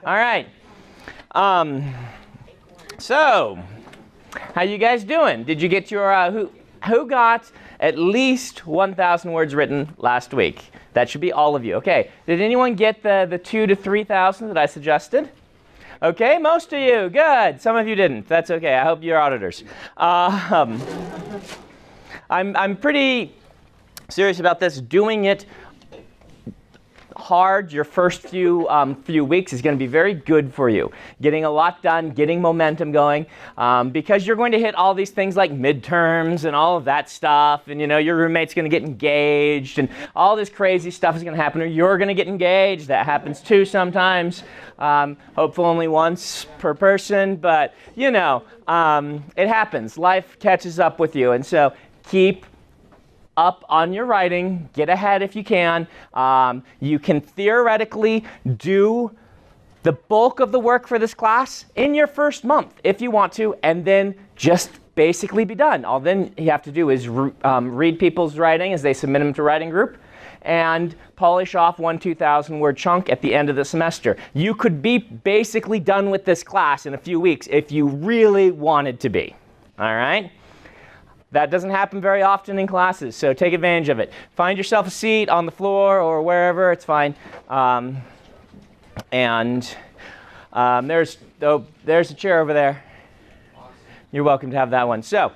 All right. So, how you guys doing? Did you get your, who got at least 1,000 words written last week? That should be all of you. Okay. Did anyone get the 2,000 to 3,000 that I suggested? Okay, most of you. Good. Some of you didn't. That's okay. I hope you're auditors. I'm pretty serious about this. Doing it hard your first few weeks is going to be very good for you. Getting a lot done, getting momentum going, because you're going to hit all these things like midterms and all of that stuff, and your roommate's going to get engaged, and all this crazy stuff is going to happen, or you're going to get engaged. That happens too sometimes. Hopefully only once per person, but it happens. Life catches up with you, and so keep up on your writing, get ahead if you can. You can theoretically do the bulk of the work for this class in your first month if you want to, and then just basically be done. All then you have to do is read people's writing as they submit them to writing group and polish off 2,000 word chunk at the end of the semester. You could be basically done with this class in a few weeks if you really wanted to be. All right? That doesn't happen very often in classes, so take advantage of it. Find yourself a seat on the floor or wherever, it's fine. There's a chair over there. You're welcome to have that one. So,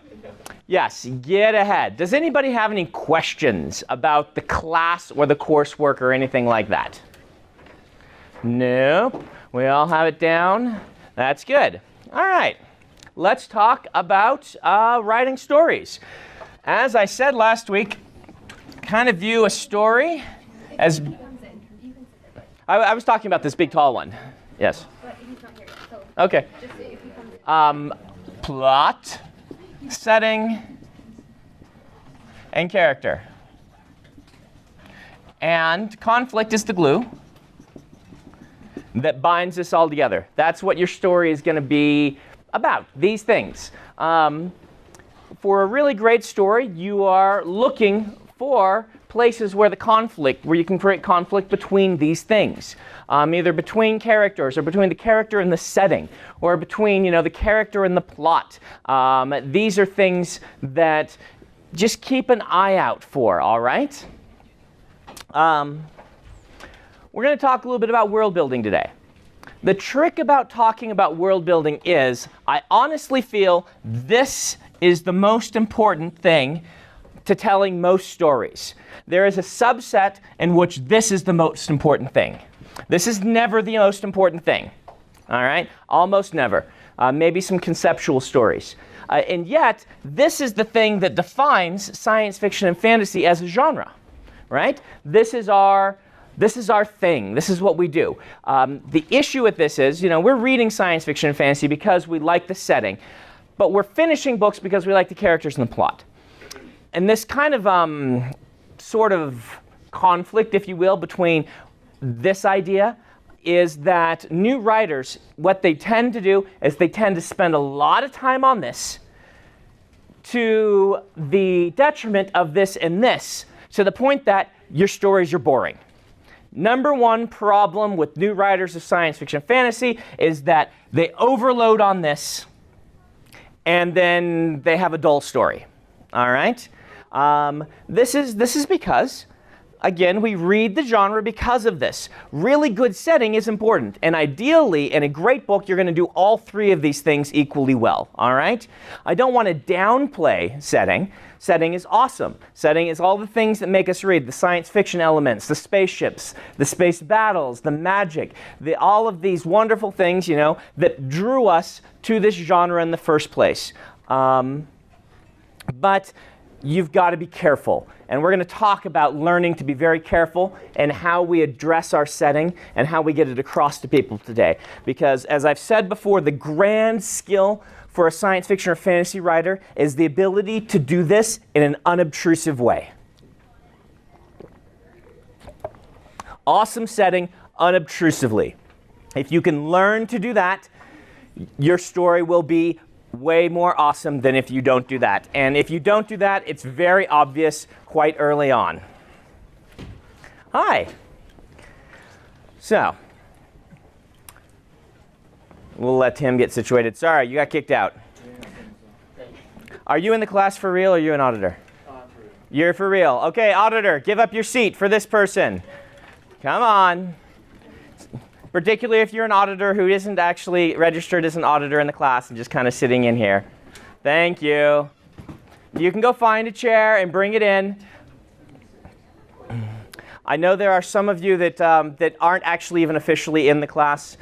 yes, get ahead. Does anybody have any questions about the class or the coursework or anything like that? No? We all have it down? That's good. All right. Let's talk about writing stories. As I said last week, kind of view a story as... I was talking about this big, tall one. Yes. Okay. Plot, setting, and character. And conflict is the glue that binds this all together. That's what your story is going to be about, these things. For a really great story, you are looking for places where you can create conflict between these things. Either between characters, or between the character and the setting, or between, the character and the plot. These are things that just keep an eye out for, all right? We're going to talk a little bit about world building today. The trick about talking about world building is, I honestly feel this is the most important thing to telling most stories. There is a subset in which this is the most important thing. This is never the most important thing, all right? Almost never. Maybe some conceptual stories. And yet, this is the thing that defines science fiction and fantasy as a genre, right? This is our thing. This is what we do. The issue with this is, we're reading science fiction and fantasy because we like the setting, but we're finishing books because we like the characters and the plot. And this kind of sort of conflict, if you will, between this idea is that new writers, what they tend to do is they tend to spend a lot of time on this to the detriment of this and this, to the point that your stories are boring. Number one problem with new writers of science fiction and fantasy is that they overload on this, and then they have a dull story. All right? This is because, again, we read the genre because of this. Really good setting is important, and ideally, in a great book, you're going to do all three of these things equally well. All right? I don't want to downplay setting. Setting is awesome. Setting is all the things that make us read, the science fiction elements, the spaceships, the space battles, the magic, all of these wonderful things, that drew us to this genre in the first place. But you've got to be careful. And we're going to talk about learning to be very careful and how we address our setting and how we get it across to people today. Because as I've said before, the grand skill for a science fiction or fantasy writer is the ability to do this in an unobtrusive way. Awesome setting, unobtrusively. If you can learn to do that, your story will be way more awesome than if you don't do that. And if you don't do that, it's very obvious quite early on. Hi. So, We'll let him get situated. Sorry, you got kicked out. Are you in the class for real or are you an auditor? You're for real. Okay, auditor, give up your seat for this person. Come on. Particularly if you're an auditor who isn't actually registered as an auditor in the class and just kind of sitting in here. Thank you. You can go find a chair and bring it in. I know there are some of you that aren't actually even officially in the class.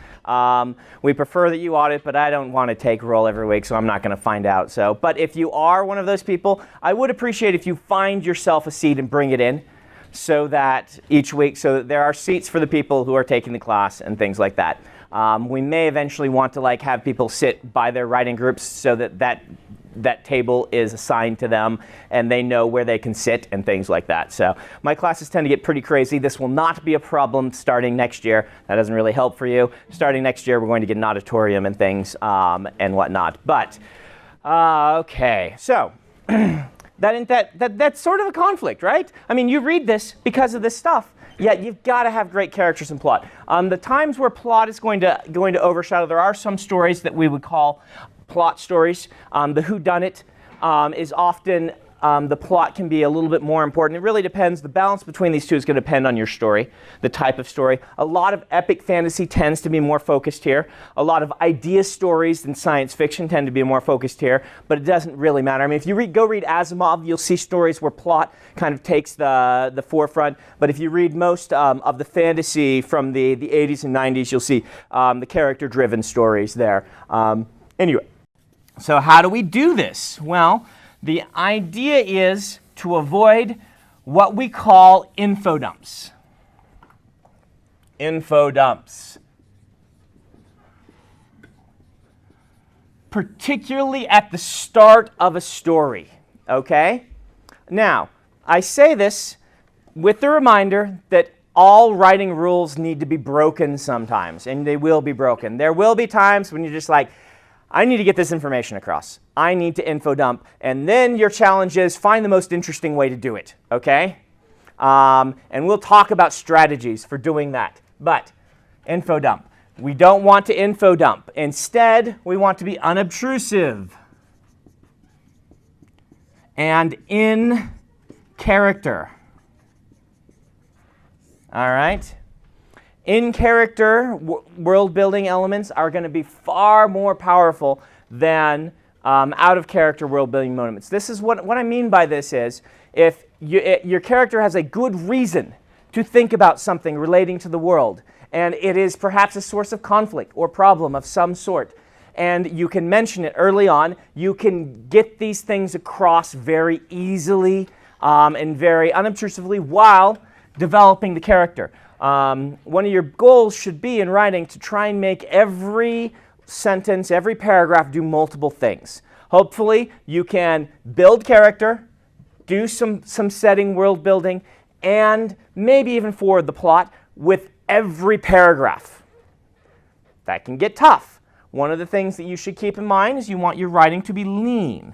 We prefer that you audit, but I don't want to take roll every week, so I'm not going to find out. So, but if you are one of those people, I would appreciate if you find yourself a seat and bring it in, so that each week, so that there are seats for the people who are taking the class and things like that. We may eventually want to have people sit by their writing groups so that table is assigned to them and they know where they can sit and things like that. So my classes tend to get pretty crazy. This will not be a problem starting next year. That doesn't really help for you. Starting next year, we're going to get an auditorium and things and whatnot. But, okay, so that's sort of a conflict, right? I mean, you read this because of this stuff, yet you've got to have great characters and plot. The times where plot is going to overshadow, there are some stories that we would call plot stories. The whodunit is often, the plot can be a little bit more important. It really depends. The balance between these two is going to depend on your story, the type of story. A lot of epic fantasy tends to be more focused here. A lot of idea stories and science fiction tend to be more focused here, but it doesn't really matter. I mean, if you go read Asimov, you'll see stories where plot kind of takes the forefront. But if you read most of the fantasy from the 80s and 90s, you'll see the character-driven stories there. Anyway. So how do we do this? Well, the idea is to avoid what we call info dumps. Info dumps. Particularly at the start of a story, okay? Now, I say this with the reminder that all writing rules need to be broken sometimes, and they will be broken. There will be times when you're just like, I need to get this information across. I need to info dump. And then your challenge is find the most interesting way to do it, okay? And we'll talk about strategies for doing that. But info dump. We don't want to info dump. Instead, we want to be unobtrusive and in character. All right? In-character world-building elements are going to be far more powerful than out-of-character world-building moments. This is what I mean by this is, if your character has a good reason to think about something relating to the world, and it is perhaps a source of conflict or problem of some sort, and you can mention it early on, you can get these things across very easily and very unobtrusively while developing the character. One of your goals should be in writing to try and make every sentence, every paragraph do multiple things. Hopefully you can build character, do some setting, world building, and maybe even forward the plot with every paragraph. That can get tough. One of the things that you should keep in mind is you want your writing to be lean.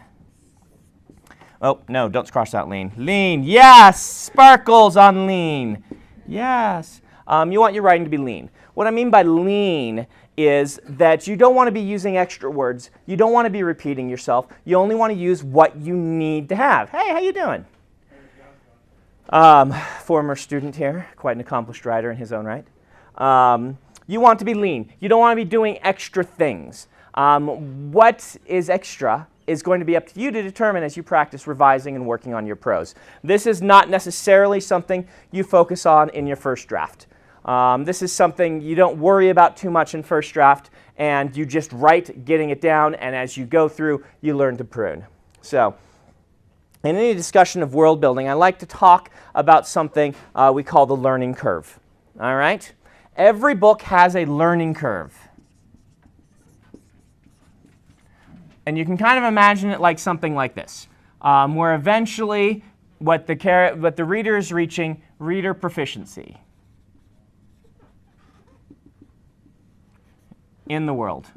Oh, no, don't cross out lean. Lean, yes! Sparkles on lean. Yes. You want your writing to be lean. What I mean by lean is that you don't want to be using extra words. You don't want to be repeating yourself. You only want to use what you need to have. Hey, how you doing? Former student here, quite an accomplished writer in his own right. You want to be lean. You don't want to be doing extra things. What is extra is going to be up to you to determine as you practice revising and working on your prose. This is not necessarily something you focus on in your first draft. This is something you don't worry about too much in first draft, and you just write, getting it down, and as you go through, you learn to prune. So, in any discussion of world building, I like to talk about something we call the learning curve. All right? Every book has a learning curve. And you can kind of imagine it like something like this, where eventually what the reader is reaching, reader proficiency in the world.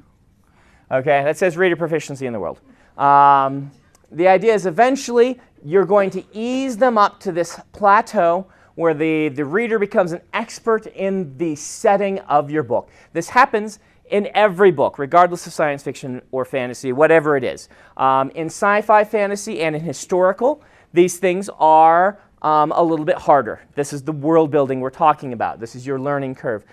Okay, that says reader proficiency in the world. The idea is eventually you're going to ease them up to this plateau where the reader becomes an expert in the setting of your book. This happens in every book, regardless of science fiction or fantasy, whatever it is. In sci-fi, fantasy, and in historical, these things are a little bit harder. This is the world building we're talking about. This is your learning curve.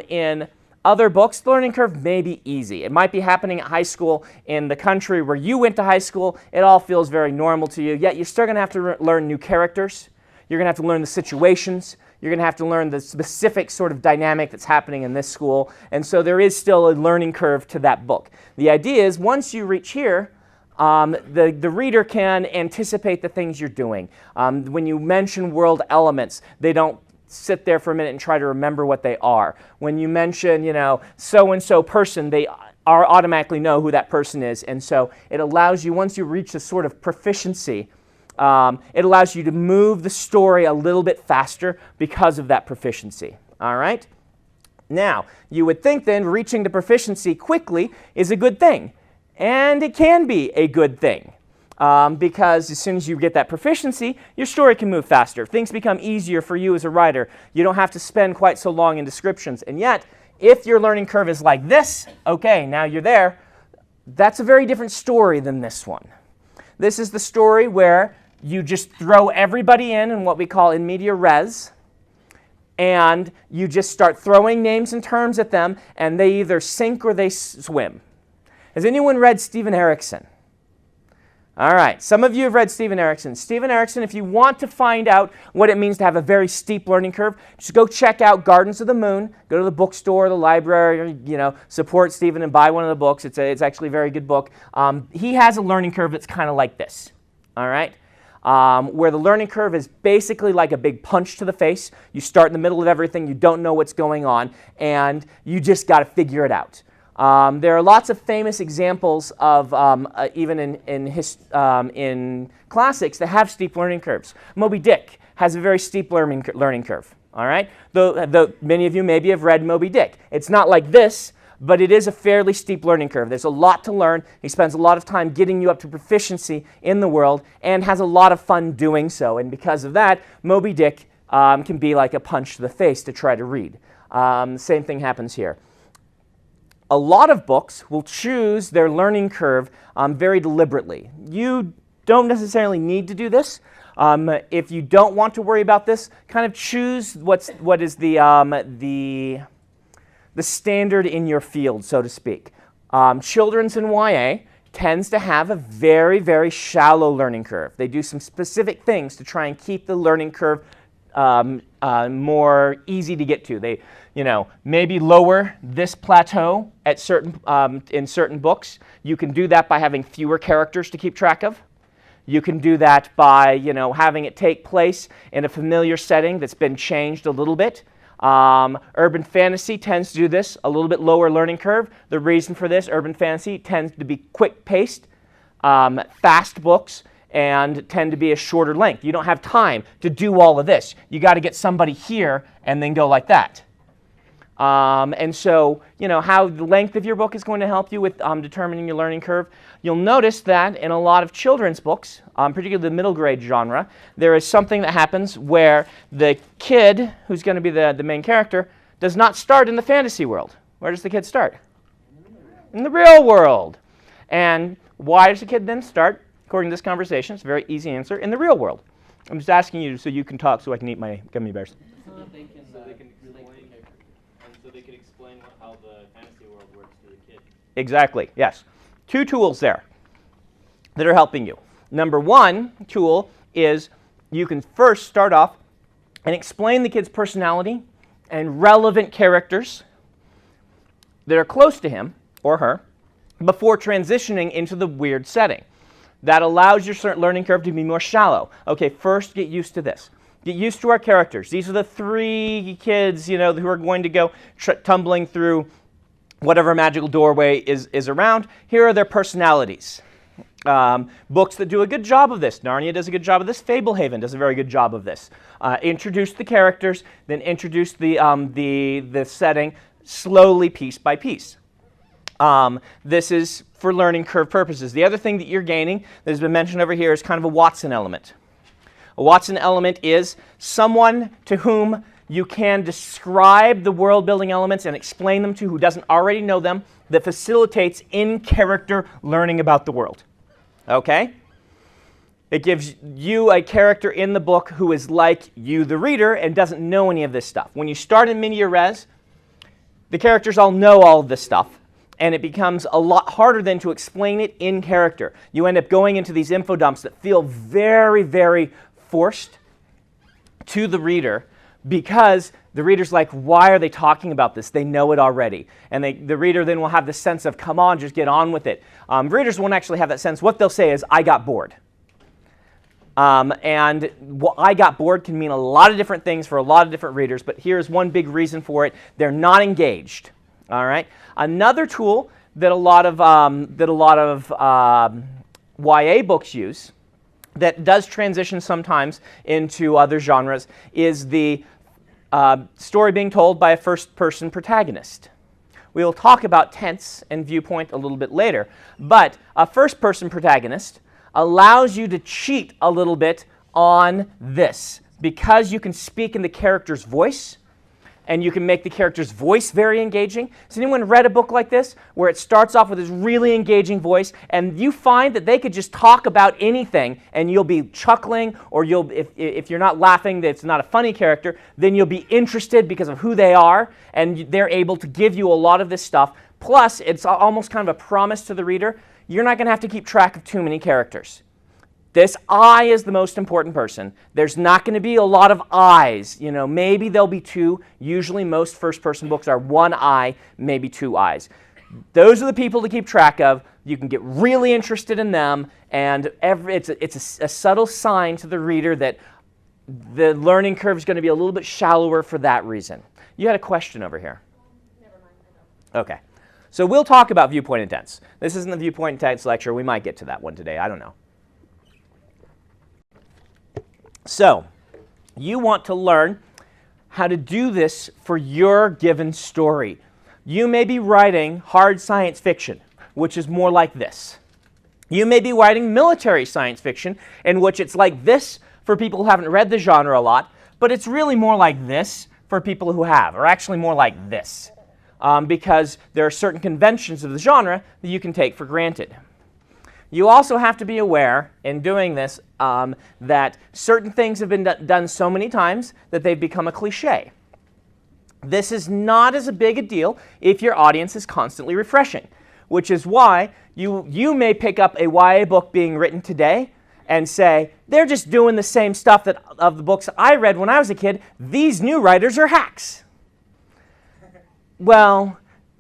In other books, the learning curve may be easy. It might be happening at high school in the country where you went to high school. It all feels very normal to you, yet you're still going to have to learn new characters. You're going to have to learn the situations. You're going to have to learn the specific sort of dynamic that's happening in this school. And so there is still a learning curve to that book. The idea is once you reach here, the reader can anticipate the things you're doing. When you mention world elements, they don't sit there for a minute and try to remember what they are. When you mention, so-and-so person, they automatically know who that person is. And so it allows you, once you reach this sort of proficiency, it allows you to move the story a little bit faster because of that proficiency. All right? Now, you would think then reaching the proficiency quickly is a good thing. And it can be a good thing. Because as soon as you get that proficiency, your story can move faster. Things become easier for you as a writer. You don't have to spend quite so long in descriptions. And yet, if your learning curve is like this, okay, now you're there, that's a very different story than this one. This is the story where you just throw everybody in what we call in media res, and you just start throwing names and terms at them, and they either sink or they swim. Has anyone read Stephen Erickson? All right, some of you have read Stephen Erickson. Stephen Erickson, if you want to find out what it means to have a very steep learning curve, just go check out Gardens of the Moon, go to the bookstore, the library, support Stephen and buy one of the books. It's actually a very good book. He has a learning curve that's kind of like this, all right? Where the learning curve is basically like a big punch to the face. You start in the middle of everything, you don't know what's going on, and you just got to figure it out. There are lots of famous examples of even in classics that have steep learning curves. Moby Dick has a very steep learning curve. All right, though many of you maybe have read Moby Dick. It's not like this, but it is a fairly steep learning curve. There's a lot to learn. He spends a lot of time getting you up to proficiency in the world and has a lot of fun doing so. And because of that, Moby Dick can be like a punch to the face to try to read. Same thing happens here. A lot of books will choose their learning curve very deliberately. You don't necessarily need to do this. If you don't want to worry about this, kind of choose what is the standard in your field, so to speak. Children's and YA tends to have a very, very shallow learning curve. They do some specific things to try and keep the learning curve more easy to get to. They, maybe lower this plateau at in certain books. You can do that by having fewer characters to keep track of. You can do that by, having it take place in a familiar setting that's been changed a little bit. Urban fantasy tends to do this, a little bit lower learning curve. The reason for this, urban fantasy tends to be quick-paced, fast books, and tend to be a shorter length. You don't have time to do all of this. You got to get somebody here and then go like that. And so, how the length of your book is going to help you with determining your learning curve. You'll notice that in a lot of children's books, particularly the middle grade genre, there is something that happens where the kid, who's going to be the main character, does not start in the fantasy world. Where does the kid start? In the real world. And why does the kid then start, according to this conversation? It's a very easy answer, in the real world. I'm just asking you so you can talk so I can eat my gummy bears. They can explain how the fantasy world works to the kid. Exactly, yes. Two tools there that are helping you. Number one tool is you can first start off and explain the kid's personality and relevant characters that are close to him or her before transitioning into the weird setting. That allows your learning curve to be more shallow. Okay, first get used to this. Get used to our characters. These are the three kids, who are going to go tumbling through whatever magical doorway is around. Here are their personalities. Books that do a good job of this. Narnia does a good job of this. Fablehaven does a very good job of this. Introduce the characters, then introduce the setting slowly, piece by piece. This is for learning curve purposes. The other thing that you're gaining that has been mentioned over here is kind of a Watson element. A Watson element is someone to whom You can describe the world-building elements and explain them to who doesn't already know them. That facilitates in-character learning about the world. Okay? It gives you a character in the book who is like you, the reader, and doesn't know any of this stuff. When you start in media res, the characters all know all of this stuff, and it becomes a lot harder then to explain it in character. You end up going into these info dumps that feel very, very forced to the reader, because the reader's like, why are they talking about this? They know it already. And the reader then will have the sense of, come on, just get on with it. Readers won't actually have that sense. What they'll say is, I got bored. And I got bored can mean a lot of different things for a lot of different readers, but here's one big reason for it. They're not engaged. All right? Another tool that a lot of YA books use that does transition sometimes into other genres is the story being told by a first-person protagonist. We will talk about tense and viewpoint a little bit later, but a first-person protagonist allows you to cheat a little bit on this, because you can speak in the character's voice, and you can make the character's voice very engaging. Has anyone read a book like this, where it starts off with this really engaging voice, and you find that they could just talk about anything, and you'll be chuckling, or if you're not laughing, that it's not a funny character, then you'll be interested because of who they are, and they're able to give you a lot of this stuff. Plus, it's almost kind of a promise to the reader, you're not going to have to keep track of too many characters. This I is the most important person. There's not going to be a lot of I's. You know, maybe there'll be two. Usually most first-person books are one I, maybe two I's. Those are the people to keep track of. You can get really interested in them, and it's a subtle sign to the reader that the learning curve is going to be a little bit shallower for that reason. You had a question over here. Never mind, I don't. Okay. So we'll talk about viewpoint and tense. This isn't the viewpoint and tense lecture. We might get to that one today. I don't know. So, you want to learn how to do this for your given story. You may be writing hard science fiction, which is more like this. You may be writing military science fiction, in which it's like this for people who haven't read the genre a lot, but it's really more like this for people who have, or actually more like this, because there are certain conventions of the genre that you can take for granted. You also have to be aware, in doing this, that certain things have been done so many times that they've become a cliche. This is not as big a deal if your audience is constantly refreshing, which is why you may pick up a YA book being written today and say, they're just doing the same stuff of the books I read when I was a kid. These new writers are hacks. Well,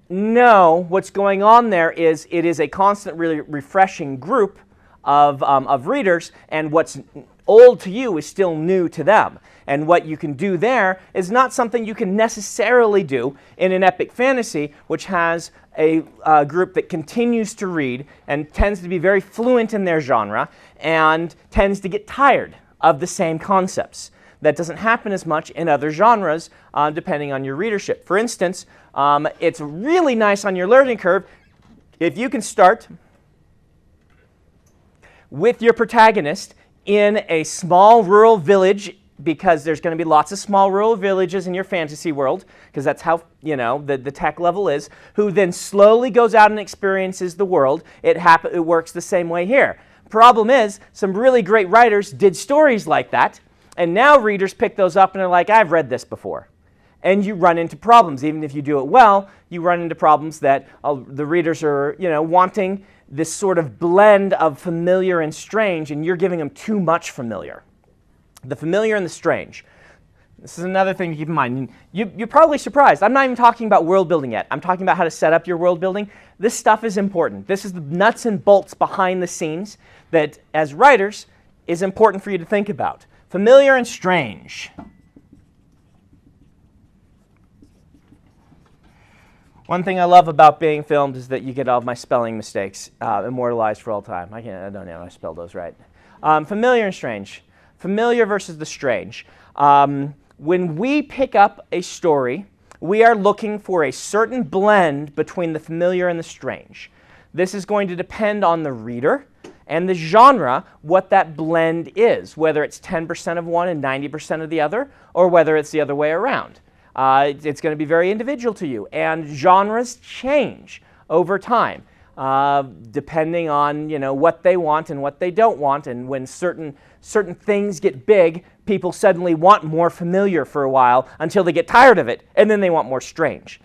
no, what's going on there is it is a constant, really refreshing group of readers, and what's old to you is still new to them. And what you can do there is not something you can necessarily do in an epic fantasy, which has a group that continues to read and tends to be very fluent in their genre and tends to get tired of the same concepts. That doesn't happen as much in other genres, depending on your readership. For instance, it's really nice on your learning curve if you can start with your protagonist in a small rural village, because there's going to be lots of small rural villages in your fantasy world, because that's how, you know, the tech level is, who then slowly goes out and experiences the world. It works the same way here. Problem is, some really great writers did stories like that, and now readers pick those up and are like, I've read this before. And you run into problems. Even if you do it well, you run into problems that the readers are, you know, wanting this sort of blend of familiar and strange, and you're giving them too much familiar. The familiar and the strange. This is another thing to keep in mind. You're probably surprised. I'm not even talking about world building yet. I'm talking about how to set up your world building. This stuff is important. This is the nuts and bolts behind the scenes that, as writers, is important for you to think about. Familiar and strange. One thing I love about being filmed is that you get all of my spelling mistakes immortalized for all time. I don't know how I spelled those right. Familiar and strange. Familiar versus the strange. When we pick up a story, we are looking for a certain blend between the familiar and the strange. This is going to depend on the reader and the genre what that blend is, whether it's 10% of one and 90% of the other, or whether it's the other way around. It's going to be very individual to you, and genres change over time, depending on what they want and what they don't want, and when certain things get big, people suddenly want more familiar for a while until they get tired of it, and then they want more strange.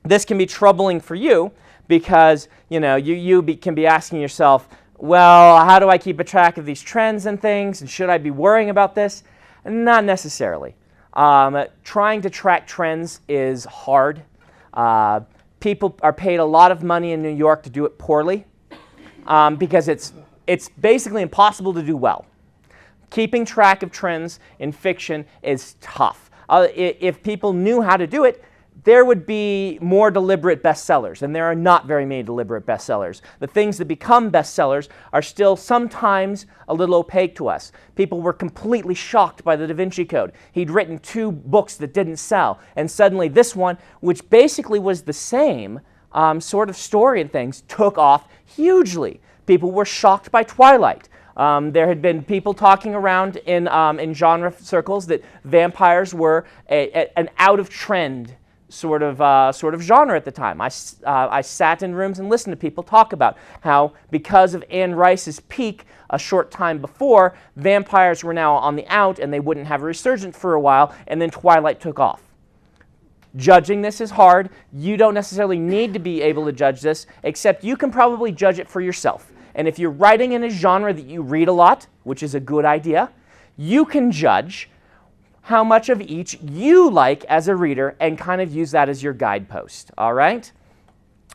This can be troubling for you because you can be asking yourself, well, how do I keep a track of these trends and things, and should I be worrying about this? Not necessarily. Trying to track trends is hard. People are paid a lot of money in New York to do it poorly because it's basically impossible to do well. Keeping track of trends in fiction is tough. If people knew how to do it, there would be more deliberate bestsellers, and there are not very many deliberate bestsellers. The things that become bestsellers are still sometimes a little opaque to us. People were completely shocked by the Da Vinci Code. He'd written 2 books that didn't sell, and suddenly this one, which basically was the same sort of story and things, took off hugely. People were shocked by Twilight. There had been people talking around in genre circles that vampires were an out-of-trend sort of genre at the time. I sat in rooms and listened to people talk about how, because of Anne Rice's peak a short time before, vampires were now on the out and they wouldn't have a resurgence for a while, and then Twilight took off. Judging this is hard. You don't necessarily need to be able to judge this, except you can probably judge it for yourself. And if you're writing in a genre that you read a lot, which is a good idea, you can judge how much of each you like as a reader and kind of use that as your guidepost, all right?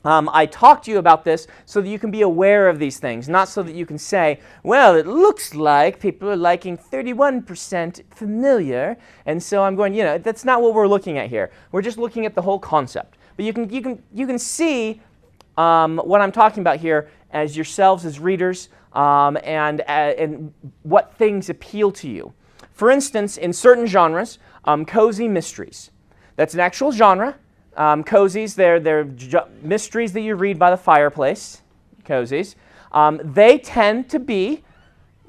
I talked to you about this so that you can be aware of these things, not so that you can say, well, it looks like people are liking 31% familiar, and so I'm going, that's not what we're looking at here. We're just looking at the whole concept. But you can see what I'm talking about here as yourselves as readers and what things appeal to you. For instance, in certain genres, cozy mysteries. That's an actual genre. Cozies, they're mysteries that you read by the fireplace, cozies. They tend to be,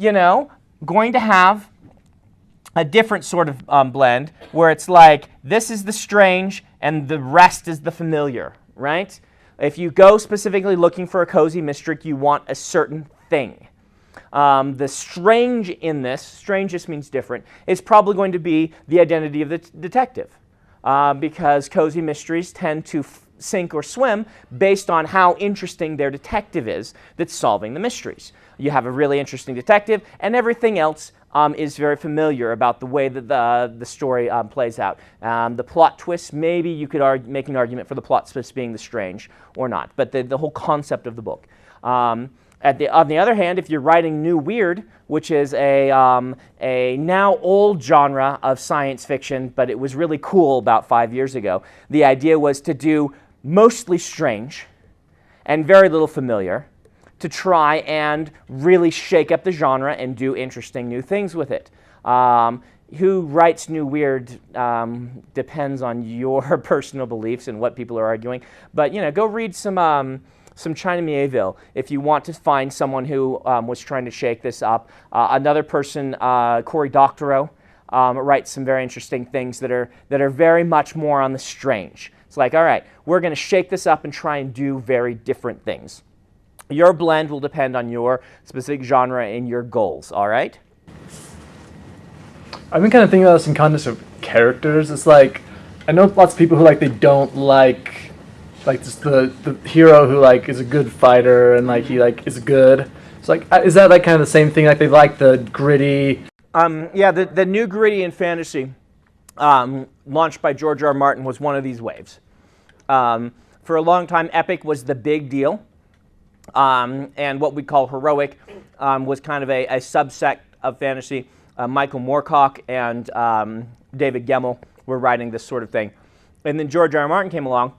going to have a different sort of blend where it's like, this is the strange and the rest is the familiar, right? If you go specifically looking for a cozy mystery, you want a certain thing. The strange in this, strange just means different, is probably going to be the identity of the detective. Because cozy mysteries tend to sink or swim based on how interesting their detective is that's solving the mysteries. You have a really interesting detective, and everything else is very familiar about the way that the story plays out. The plot twist, maybe you could make an argument for the plot twist being the strange or not, but the whole concept of the book. On the other hand, if you're writing new weird, which is a now old genre of science fiction, but it was really cool about 5 years ago, the idea was to do mostly strange and very little familiar, to try and really shake up the genre and do interesting new things with it. Who writes new weird depends on your personal beliefs and what people are arguing, but go read some China Mieville if you want to find someone who was trying to shake this up. Another person, Cory Doctorow, writes some very interesting things that are very much more on the strange. It's like, all right, we're going to shake this up and try and do very different things. Your blend will depend on your specific genre and your goals, all right? I've been kind of thinking about this in context of characters. It's like, I know lots of people who they don't like just the hero who is a good fighter and he is good. It's is that kind of the same thing? They like the gritty. Yeah, the new gritty in fantasy, launched by George R. Martin, was one of these waves. For a long time, epic was the big deal, and what we call heroic was kind of a subsect of fantasy. Michael Moorcock and David Gemmell were writing this sort of thing, and then George R. Martin came along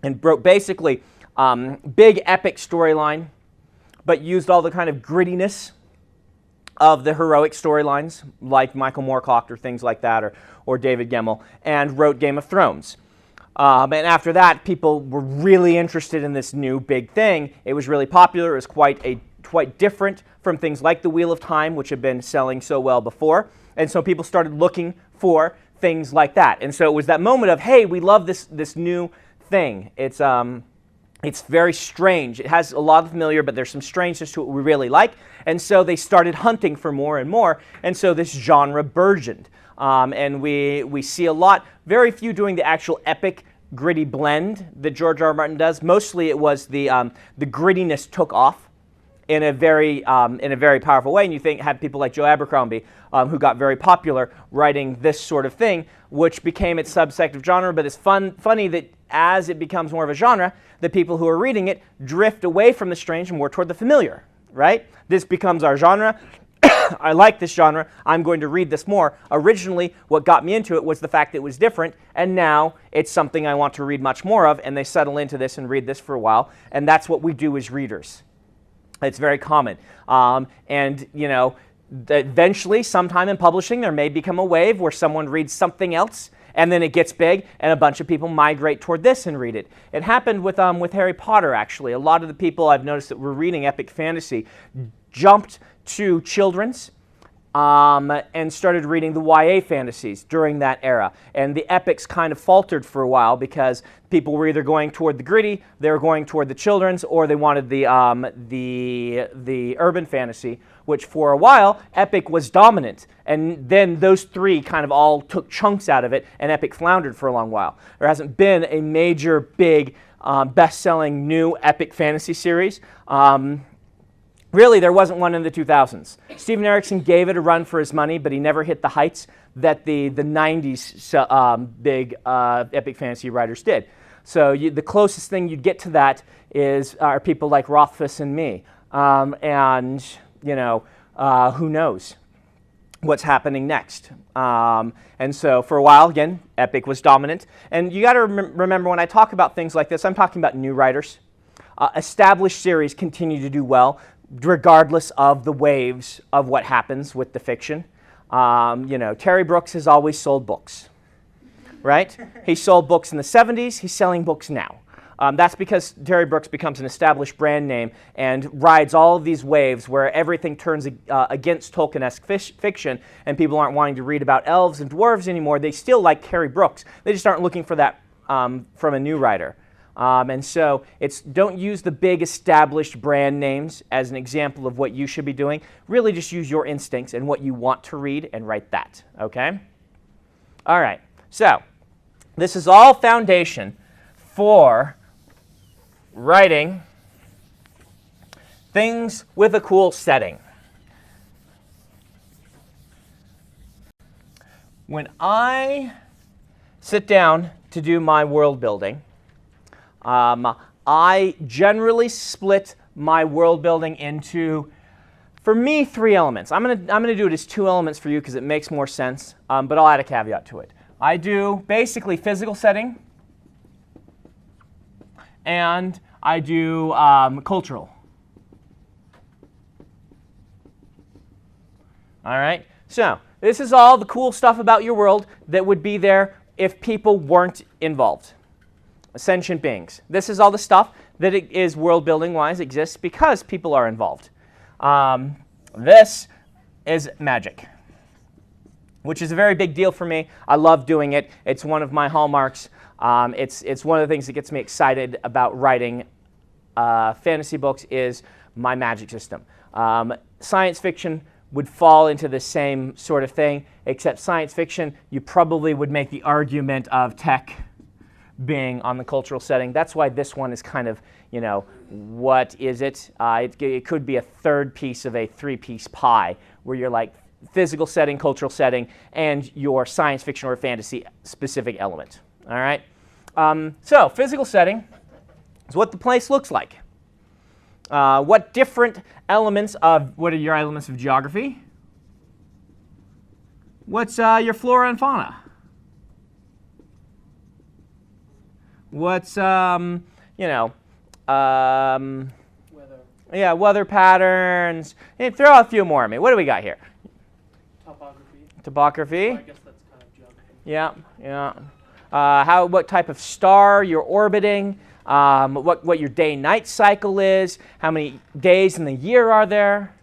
and wrote basically big epic storyline, but used all the kind of grittiness of the heroic storylines, like Michael Moorcock or things like that, or David Gemmell, and wrote Game of Thrones. And after that, people were really interested in this new big thing. It was really popular. It was quite quite different from things like the Wheel of Time, which had been selling so well before. And so people started looking for things like that. And so it was that moment of, hey, we love this new thing. It's very strange. It has a lot of familiar, but there's some strangeness to it we really like. And so they started hunting for more and more. And so this genre burgeoned. And we see a lot, very few doing the actual epic, gritty blend that George R. R. Martin does. Mostly it was the grittiness took off in a very powerful way. And you had people like Joe Abercrombie, who got very popular writing this sort of thing, which became its subsect of genre. But it's funny that as it becomes more of a genre, the people who are reading it drift away from the strange and more toward the familiar, right? This becomes our genre. I like this genre. I'm going to read this more. Originally, what got me into it was the fact that it was different, and now it's something I want to read much more of, and they settle into this and read this for a while, and that's what we do as readers. It's very common. And, you know, eventually, sometime in publishing, there may become a wave where someone reads something else, and then it gets big, and a bunch of people migrate toward this and read it. It happened with Harry Potter, actually. A lot of the people I've noticed that were reading epic fantasy jumped to children's and started reading the YA fantasies during that era. And the epics kind of faltered for a while because people were either going toward the gritty, they were going toward the children's, or they wanted the urban fantasy, which for a while, epic was dominant. And then those three kind of all took chunks out of it, and epic floundered for a long while. There hasn't been a major, big, best-selling new epic fantasy series. Really, there wasn't one in the 2000s. Steven Erikson gave it a run for his money, but he never hit the heights that the 90s big epic fantasy writers did. So the closest thing you'd get to that are people like Rothfuss and me. And, you know, who knows what's happening next. And so for a while, again, epic was dominant. And you got to remember when I talk about things like this, I'm talking about new writers. Established series continue to do well, regardless of the waves of what happens with the fiction. You know, Terry Brooks has always sold books, right? He sold books in the 70s, he's selling books now. That's because Terry Brooks becomes an established brand name and rides all of these waves where everything turns against Tolkien-esque fiction and people aren't wanting to read about elves and dwarves anymore. They still like Terry Brooks. They just aren't looking for that from a new writer. And so don't use the big established brand names as an example of what you should be doing. Really just use your instincts and what you want to read and write that, okay? All right, so this is all foundation for writing things with a cool setting. When I sit down to do my world building, I generally split my world building into, for me, 3 elements. I'm gonna do it as 2 elements for you because it makes more sense, but I'll add a caveat to it. I do basically physical setting, and I do cultural. All right, so this is all the cool stuff about your world that would be there if people weren't involved. Sentient beings. This is all the stuff that is world building wise exists because people are involved. This is magic, which is a very big deal for me. I love doing it. It's one of my hallmarks. It's one of the things that gets me excited about writing fantasy books is my magic system. Science fiction would fall into the same sort of thing, except science fiction, you probably would make the argument of tech being on the cultural setting. That's why this one is kind of, you know, what is it? It could be a third piece of a 3-piece pie where you're like physical setting, cultural setting, and your science fiction or fantasy specific element. All right? So physical setting is what the place looks like. What different elements of, what are your elements of geography? What's your flora and fauna? What's, weather. Yeah, weather patterns. Hey, throw out a few more at me. What do we got here? Topography. Topography. So I guess that's kind of geography. Yeah, yeah. What type of star you're orbiting. what your day-night cycle is, how many days in the year are there.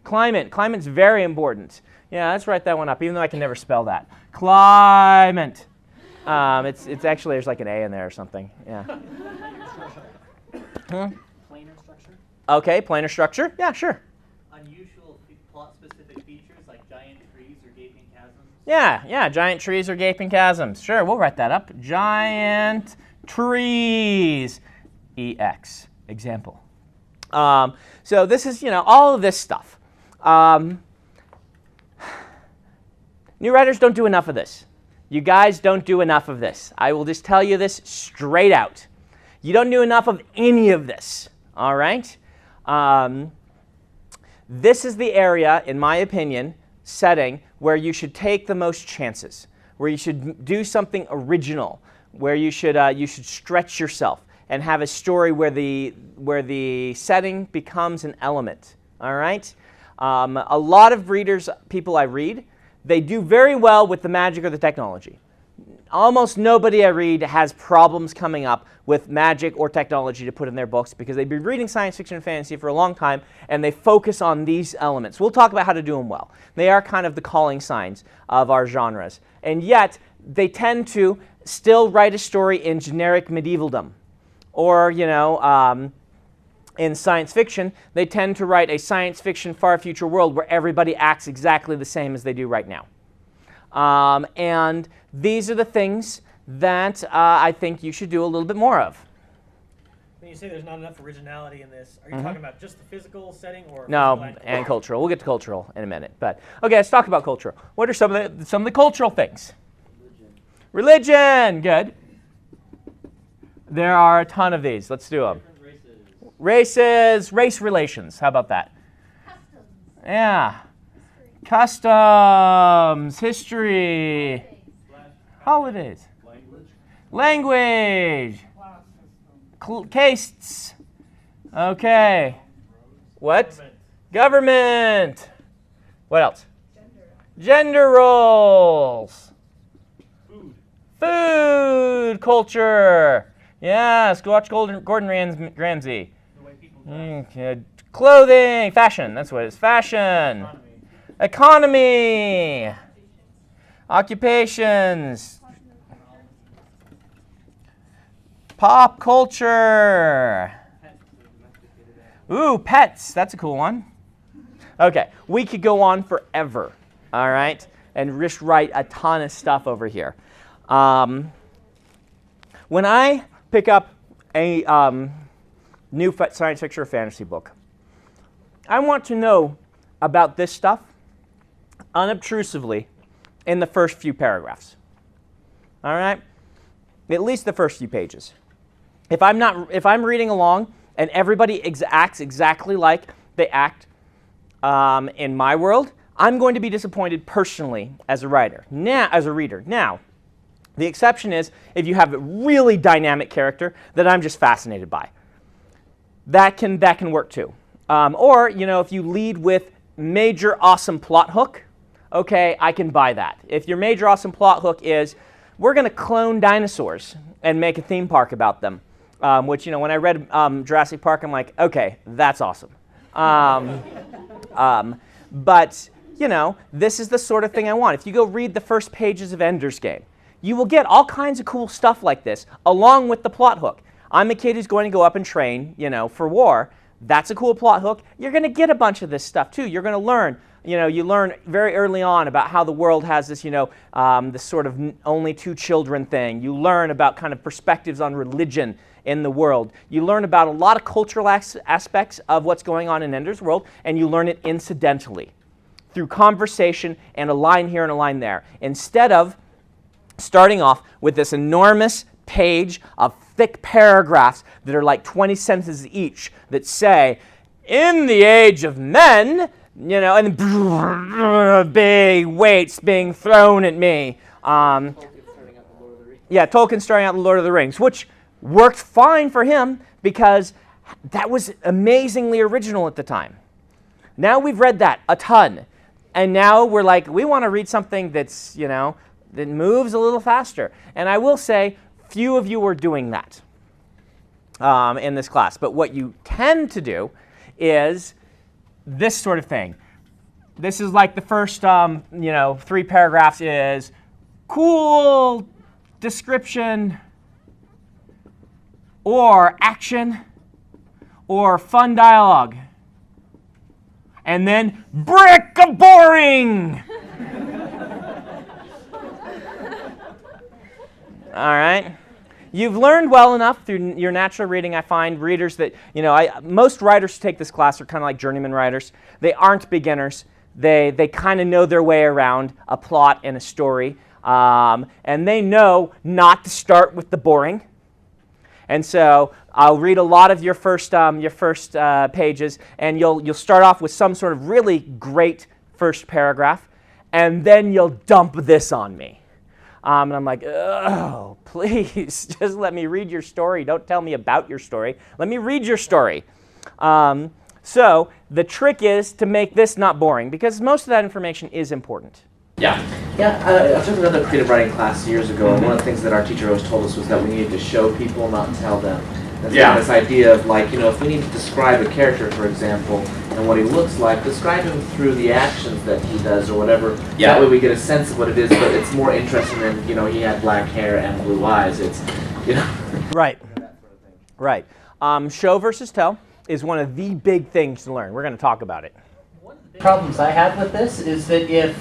Climate. Climate's very important. Yeah, let's write that one up, even though I can never spell that. Climate. It's actually, there's like an A in there or something. Yeah. Planar structure. Okay, planar structure. Yeah, sure. Unusual plot-specific features like giant trees or gaping chasms. Yeah, giant trees or gaping chasms. Sure, we'll write that up. Giant trees. EX. Example. So this is, all of this stuff. New writers don't do enough of this. You guys don't do enough of this. I will just tell you this straight out. You don't do enough of any of this, all right? This is the area, in my opinion, setting where you should take the most chances, where you should do something original, where you should stretch yourself and have a story where the setting becomes an element, all right? A lot of people I read, they do very well with the magic or the technology. Almost nobody I read has problems coming up with magic or technology to put in their books because they've been reading science fiction and fantasy for a long time and they focus on these elements. We'll talk about how to do them well. They are kind of the calling signs of our genres. And yet, they tend to still write a story in generic medievaldom. Or, in science fiction, they tend to write a science fiction far future world where everybody acts exactly the same as they do right now. And these are the things that I think you should do a little bit more of. When you say there's not enough originality in this, are you talking about just the physical setting or No, and cultural. We'll get to cultural in a minute. But okay, let's talk about cultural. What are some of the cultural things? Religion. Good. There are a ton of these. Let's do them. Races, race relations. How about that? Customs. Yeah. Customs, history, holidays, language, castes. Okay. What? Government. What else? Gender roles. Food. Culture. Yes, go watch Gordon Ramsay. Clothing. Fashion. That's what it is. Fashion. Economy. Occupations. Pop culture. Ooh, pets. That's a cool one. Okay, we could go on forever, all right, and just write a ton of stuff over here. When I pick up a new science fiction or fantasy book, I want to know about this stuff unobtrusively in the first few paragraphs. All right? At least the first few pages. If I'm reading along and everybody acts exactly like they act in my world, I'm going to be disappointed personally as a reader. Now, the exception is if you have a really dynamic character that I'm just fascinated by. That can work too. Or, if you lead with major awesome plot hook, okay, I can buy that. If your major awesome plot hook is, we're going to clone dinosaurs and make a theme park about them, which, when I read Jurassic Park, I'm like, okay, that's awesome. But, this is the sort of thing I want. If you go read the first pages of Ender's Game, you will get all kinds of cool stuff like this, along with the plot hook. I'm a kid who's going to go up and train, for war. That's a cool plot hook. You're going to get a bunch of this stuff, too. You're going to learn. You learn very early on about how the world has this, this sort of only two children thing. You learn about kind of perspectives on religion in the world. You learn about a lot of cultural aspects of what's going on in Ender's world, and you learn it incidentally through conversation and a line here and a line there, instead of starting off with this enormous page of thick paragraphs that are like 20 sentences each that say, in the age of men, and big weights being thrown at me. Tolkien starting out the Lord of the Rings, which worked fine for him because that was amazingly original at the time. Now we've read that a ton, and now we're like, we want to read something that's, that moves a little faster. And I will say, few of you are doing that. in this class. But what you tend to do is this sort of thing. This is like the first 3 paragraphs is cool description or action or fun dialogue. And then brick of boring. All right. You've learned well enough through your natural reading. I find readers that, most writers who take this class are kind of like journeyman writers. They aren't beginners. They kind of know their way around a plot and a story. And they know not to start with the boring. And so I'll read a lot of your first pages, and you'll start off with some sort of really great first paragraph, and then you'll dump this on me. And I'm like, oh, please, just let me read your story. Don't tell me about your story. Let me read your story. So the trick is to make this not boring, because most of that information is important. Yeah. Yeah, I took another creative writing class years ago, and one of the things that our teacher always told us was that we needed to show people, not tell them. That's kind of this idea of if we need to describe a character, for example, and what he looks like, describe him through the actions that he does or whatever. Yeah. That way we get a sense of what it is, but it's more interesting than, he had black hair and blue eyes. It's, Right. Right. Show versus tell is one of the big things to learn. We're going to talk about it. Problems I have with this is that if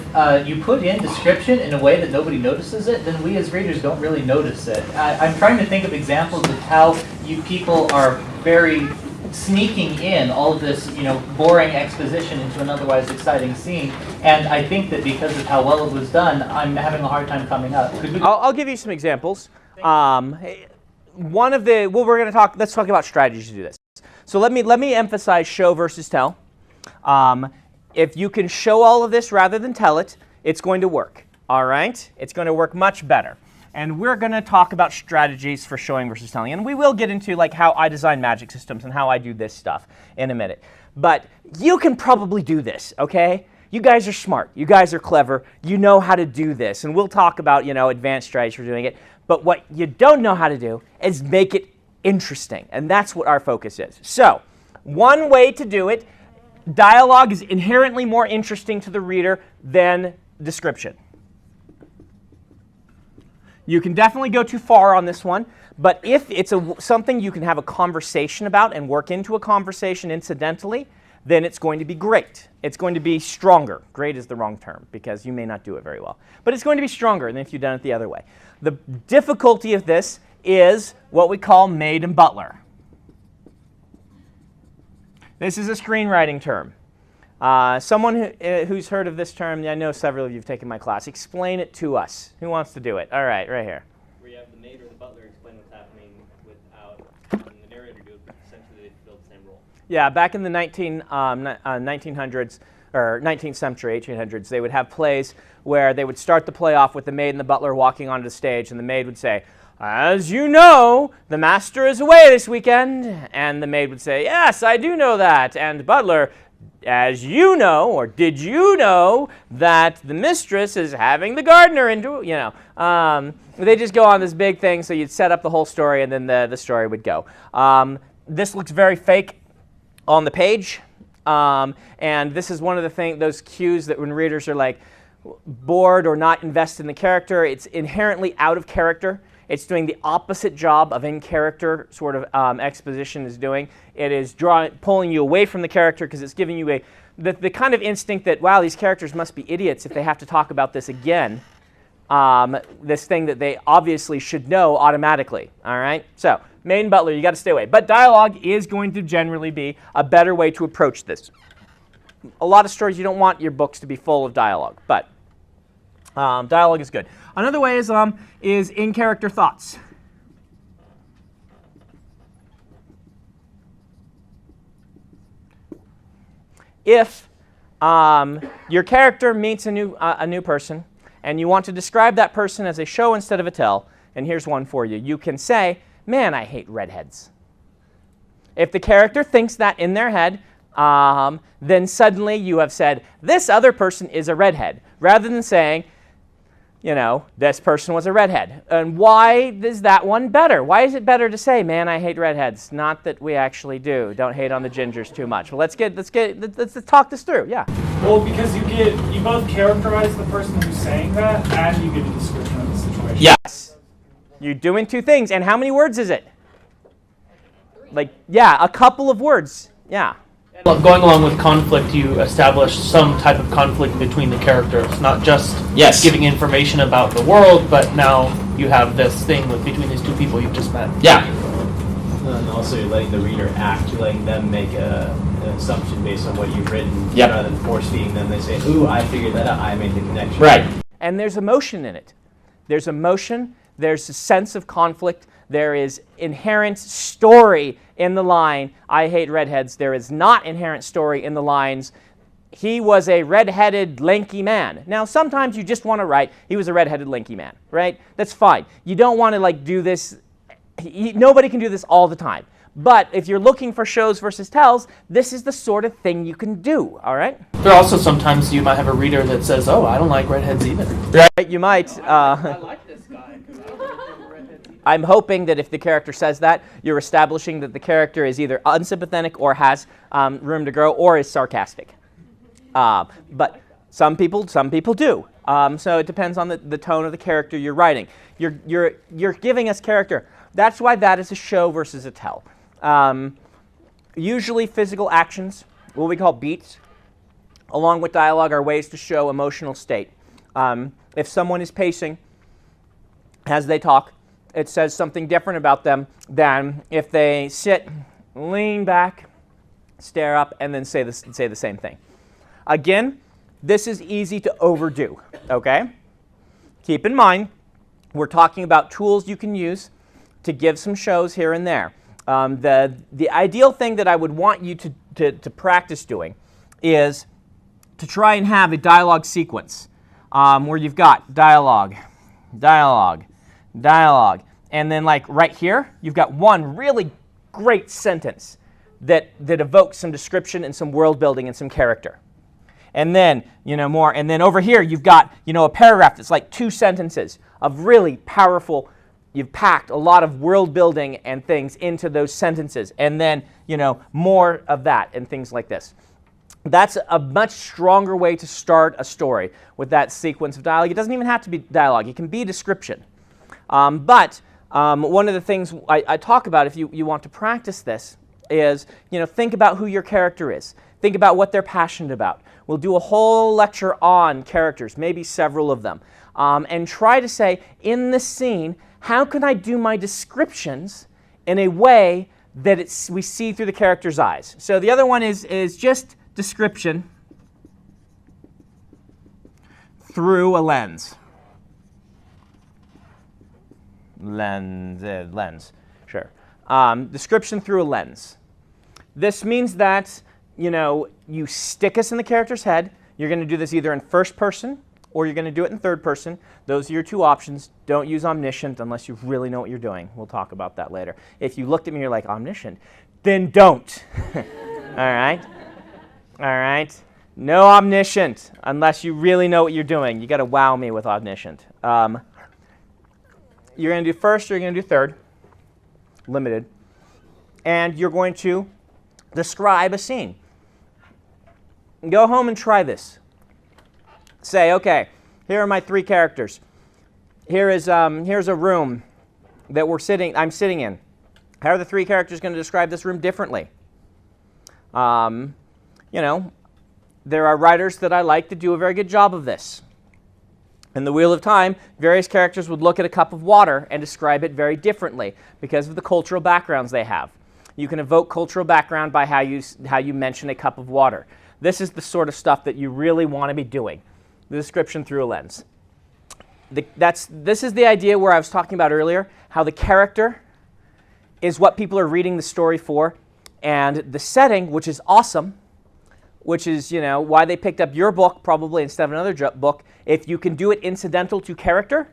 you put in description in a way that nobody notices it, then we as readers don't really notice it. I'm trying to think of examples of how you people are very sneaking in all of this, boring exposition into an otherwise exciting scene, and I think that because of how well it was done, I'm having a hard time coming up. I'll give you some examples. We're going to talk. Let's talk about strategies to do this. So let me emphasize show versus tell. If you can show all of this rather than tell it, it's going to work, all right? It's going to work much better. And we're going to talk about strategies for showing versus telling. And we will get into how I design magic systems and how I do this stuff in a minute. But you can probably do this, okay? You guys are smart. You guys are clever. You know how to do this. And we'll talk about, advanced strategies for doing it. But what you don't know how to do is make it interesting. And that's what our focus is. So one way to do it, dialogue is inherently more interesting to the reader than description. You can definitely go too far on this one, but if it's something you can have a conversation about and work into a conversation incidentally, then it's going to be great. It's going to be stronger. Great is the wrong term because you may not do it very well. But it's going to be stronger than if you've done it the other way. The difficulty of this is what we call maid and butler. This is a screenwriting term. Someone who's heard of this term, I know several of you have taken my class. Explain it to us. Who wants to do it? All right, right here. Where you have the maid or the butler explain what's happening without having the narrator do it, but essentially they fill the same role. Yeah, back in the 1900s, or 19th century, 1800s, they would have plays where they would start the play off with the maid and the butler walking onto the stage, and the maid would say, "As you know, the master is away this weekend." And the maid would say, "Yes, I do know that." And the butler, "As you know, or did you know that the mistress is having the gardener into," they just go on this big thing, so you'd set up the whole story, and then the story would go. This looks very fake on the page, and this is one of those cues that when readers are like bored or not invested in the character, it's inherently out of character. It's doing the opposite job of in-character sort of exposition is doing. It is pulling you away from the character because it's giving you the kind of instinct that, wow, these characters must be idiots if they have to talk about this again. This thing that they obviously should know automatically, all right? So, maid and butler, you got to stay away. But dialogue is going to generally be a better way to approach this. A lot of stories, you don't want your books to be full of dialogue, but dialogue is good. Another way is in-character thoughts. If your character meets a new person and you want to describe that person as a show instead of a tell, and here's one for you. You can say, "Man, I hate redheads." If the character thinks that in their head, then suddenly you have said, "This other person is a redhead," rather than saying, you know, this person was a redhead. And why is that one better? Why is it better to say, man, I hate redheads? Not that we actually do. Don't hate on the gingers too much. Well, let's talk this through. Yeah. Well, because you both characterize the person who's saying that, and you give a description of the situation. Yes. You're doing two things. And how many words is it? Like, yeah, a couple of words. Yeah. Going along with conflict, you establish some type of conflict between the characters, not just giving information about the world, but now you have this thing between these two people you've just met. Yeah. And also you're letting the reader act, you're letting them make an assumption based on what you've written, rather than force-feeding them. They say, ooh, I figured that out, I made the connection. Right. And there's emotion in it. There's emotion, there's a sense of conflict, there is inherent story in the line, I hate redheads. There is not inherent story in the lines, he was a red-headed, lanky man. Now, sometimes you just want to write, he was a red-headed, lanky man, right? That's fine. You don't want to like do this, nobody can do this all the time. But if you're looking for shows versus tells, this is the sort of thing you can do, all right? There are also sometimes you might have a reader that says, oh, I don't like redheads either. Right, you might. I like this guy, because I don't like redheads either. I'm hoping that if the character says that, you're establishing that the character is either unsympathetic or has room to grow or is sarcastic. But some people do. So it depends on the tone of the character you're writing. You're giving us character. That's why that is a show versus a tell. Usually physical actions, what we call beats, along with dialogue are ways to show emotional state. If someone is pacing as they talk, it says something different about them than if they sit, lean back, stare up, and then say the same thing. Again, this is easy to overdo, okay? Keep in mind, we're talking about tools you can use to give some shows here and there. The ideal thing that I would want you to practice doing is to try and have a dialogue sequence where you've got dialogue, dialogue, dialogue, and then like right here, you've got one really great sentence that evokes some description and some world building and some character. And then, more, and then over here you've got, a paragraph that's like 2 sentences of really powerful. You've packed a lot of world building and things into those sentences, and then, more of that and things like this. That's a much stronger way to start a story with that sequence of dialogue. It doesn't even have to be dialogue. It can be description. But one of the things I talk about if you want to practice this is, think about who your character is. Think about what they're passionate about. We'll do a whole lecture on characters, maybe several of them, and try to say, in this scene, how can I do my descriptions in a way that we see through the character's eyes? So the other one is just description through a lens. Lens, sure. Description through a lens. This means that, you stick us in the character's head. You're going to do this either in first person or you're going to do it in third person. Those are your 2 options. Don't use omniscient unless you really know what you're doing. We'll talk about that later. If you looked at me and you're like, omniscient, then don't. All right? All right? No omniscient unless you really know what you're doing. You got to wow me with omniscient. You're going to do first or you're going to do third, limited. And you're going to describe a scene. Go home and try this. Say, okay, here are my 3 characters. Here's a room that I'm sitting in. How are the 3 characters going to describe this room differently? There are writers that I like to do a very good job of this. In the Wheel of Time, various characters would look at a cup of water and describe it very differently because of the cultural backgrounds they have. You can evoke cultural background by how you mention a cup of water. This is the sort of stuff that you really want to be doing. The description through a lens. This is the idea where I was talking about earlier, how the character is what people are reading the story for, and the setting, which is awesome, which is, why they picked up your book probably instead of another book. If you can do it incidental to character,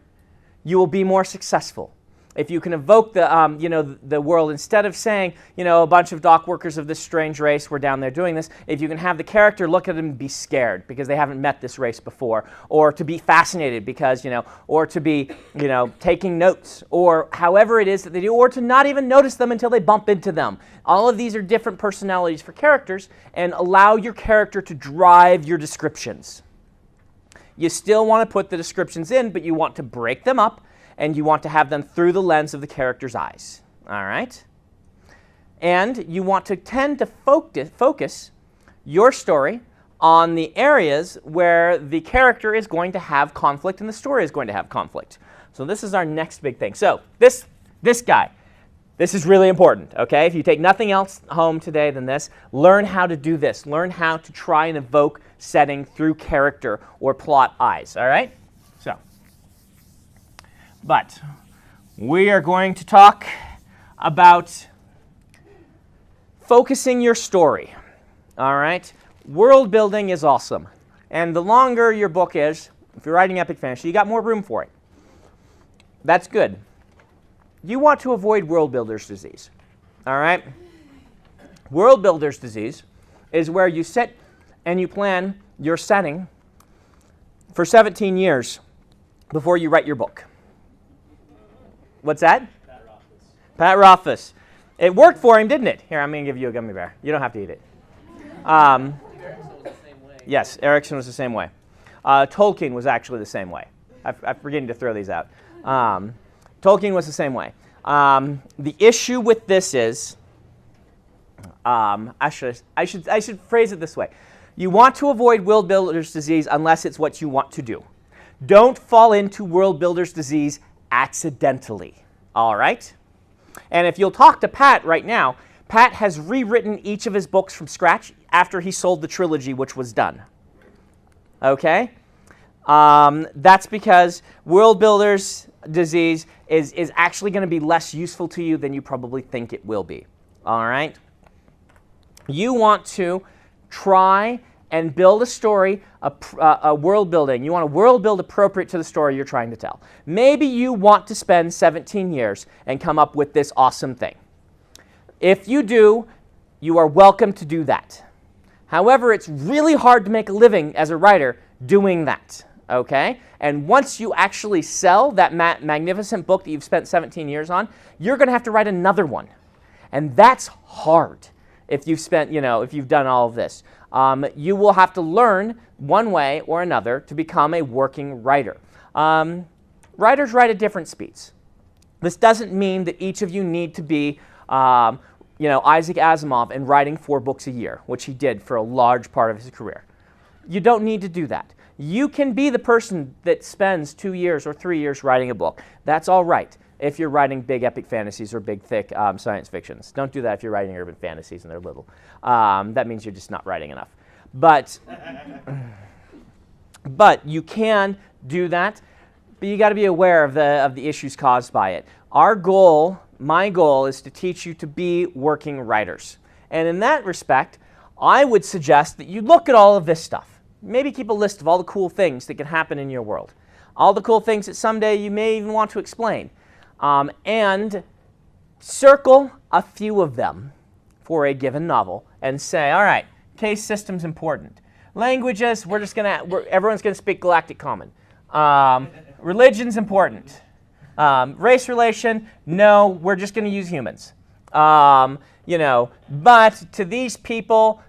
you will be more successful. if you can evoke the, the world, instead of saying, a bunch of dock workers of this strange race were down there doing this, if you can have the character look at them and be scared because they haven't met this race before, or to be fascinated because, or to be, taking notes, or however it is that they do, or to not even notice them until they bump into them. All of these are different personalities for characters, and allow your character to drive your descriptions. You still want to put the descriptions in, but you want to break them up, and you want to have them through the lens of the character's eyes. All right? And you want to tend to focus your story on the areas where the character is going to have conflict and the story is going to have conflict. So this is our next big thing. So this guy, this is really important, okay? If you take nothing else home today than this, learn how to do this. Learn how to try and evoke setting through character or plot eyes, all right? But we are going to talk about focusing your story, all right? World building is awesome. And the longer your book is, if you're writing epic fantasy, you got more room for it. That's good. You want to avoid world builder's disease, all right? World builder's disease is where you sit and you plan your setting for 17 years before you write your book. What's that? Pat Rothfuss. It worked for him, didn't it? Here, I'm going to give you a gummy bear. You don't have to eat it. Yes, Erickson was the same way. Tolkien was actually the same way. I'm forgetting to throw these out. Tolkien was the same way. The issue with this is, I should phrase it this way. You want to avoid world builder's disease unless it's what you want to do. Don't fall into world builder's disease accidentally, all right? And if you'll talk to Pat right now, Pat has rewritten each of his books from scratch after he sold the trilogy, which was done. Okay? That's because world builder's disease is actually going to be less useful to you than you probably think it will be, all right? You want to try and build a story, a world building. You want to world build appropriate to the story you're trying to tell. Maybe you want to spend 17 years and come up with this awesome thing. If you do, you are welcome to do that. However, it's really hard to make a living as a writer doing that, okay? And once you actually sell that magnificent book that you've spent 17 years on, you're going to have to write another one. And that's hard if you've spent, if you've done all of this. You will have to learn one way or another to become a working writer. Writers write at different speeds. This doesn't mean that each of you need to be, Isaac Asimov and writing 4 books a year, which he did for a large part of his career. You don't need to do that. You can be the person that spends 2 years or 3 years writing a book. That's all right if you're writing big epic fantasies or big, thick science fictions. Don't do that if you're writing urban fantasies and they're little. That means you're just not writing enough. But you can do that, but you got to be aware of the issues caused by it. My goal is to teach you to be working writers. And in that respect, I would suggest that you look at all of this stuff. Maybe keep a list of all the cool things that can happen in your world. All the cool things that someday you may even want to explain. And circle a few of them for a given novel and say, all right, case system's important. Languages, everyone's going to speak Galactic Common. Religion's important. Race relation, no, we're just going to use humans. But to these people,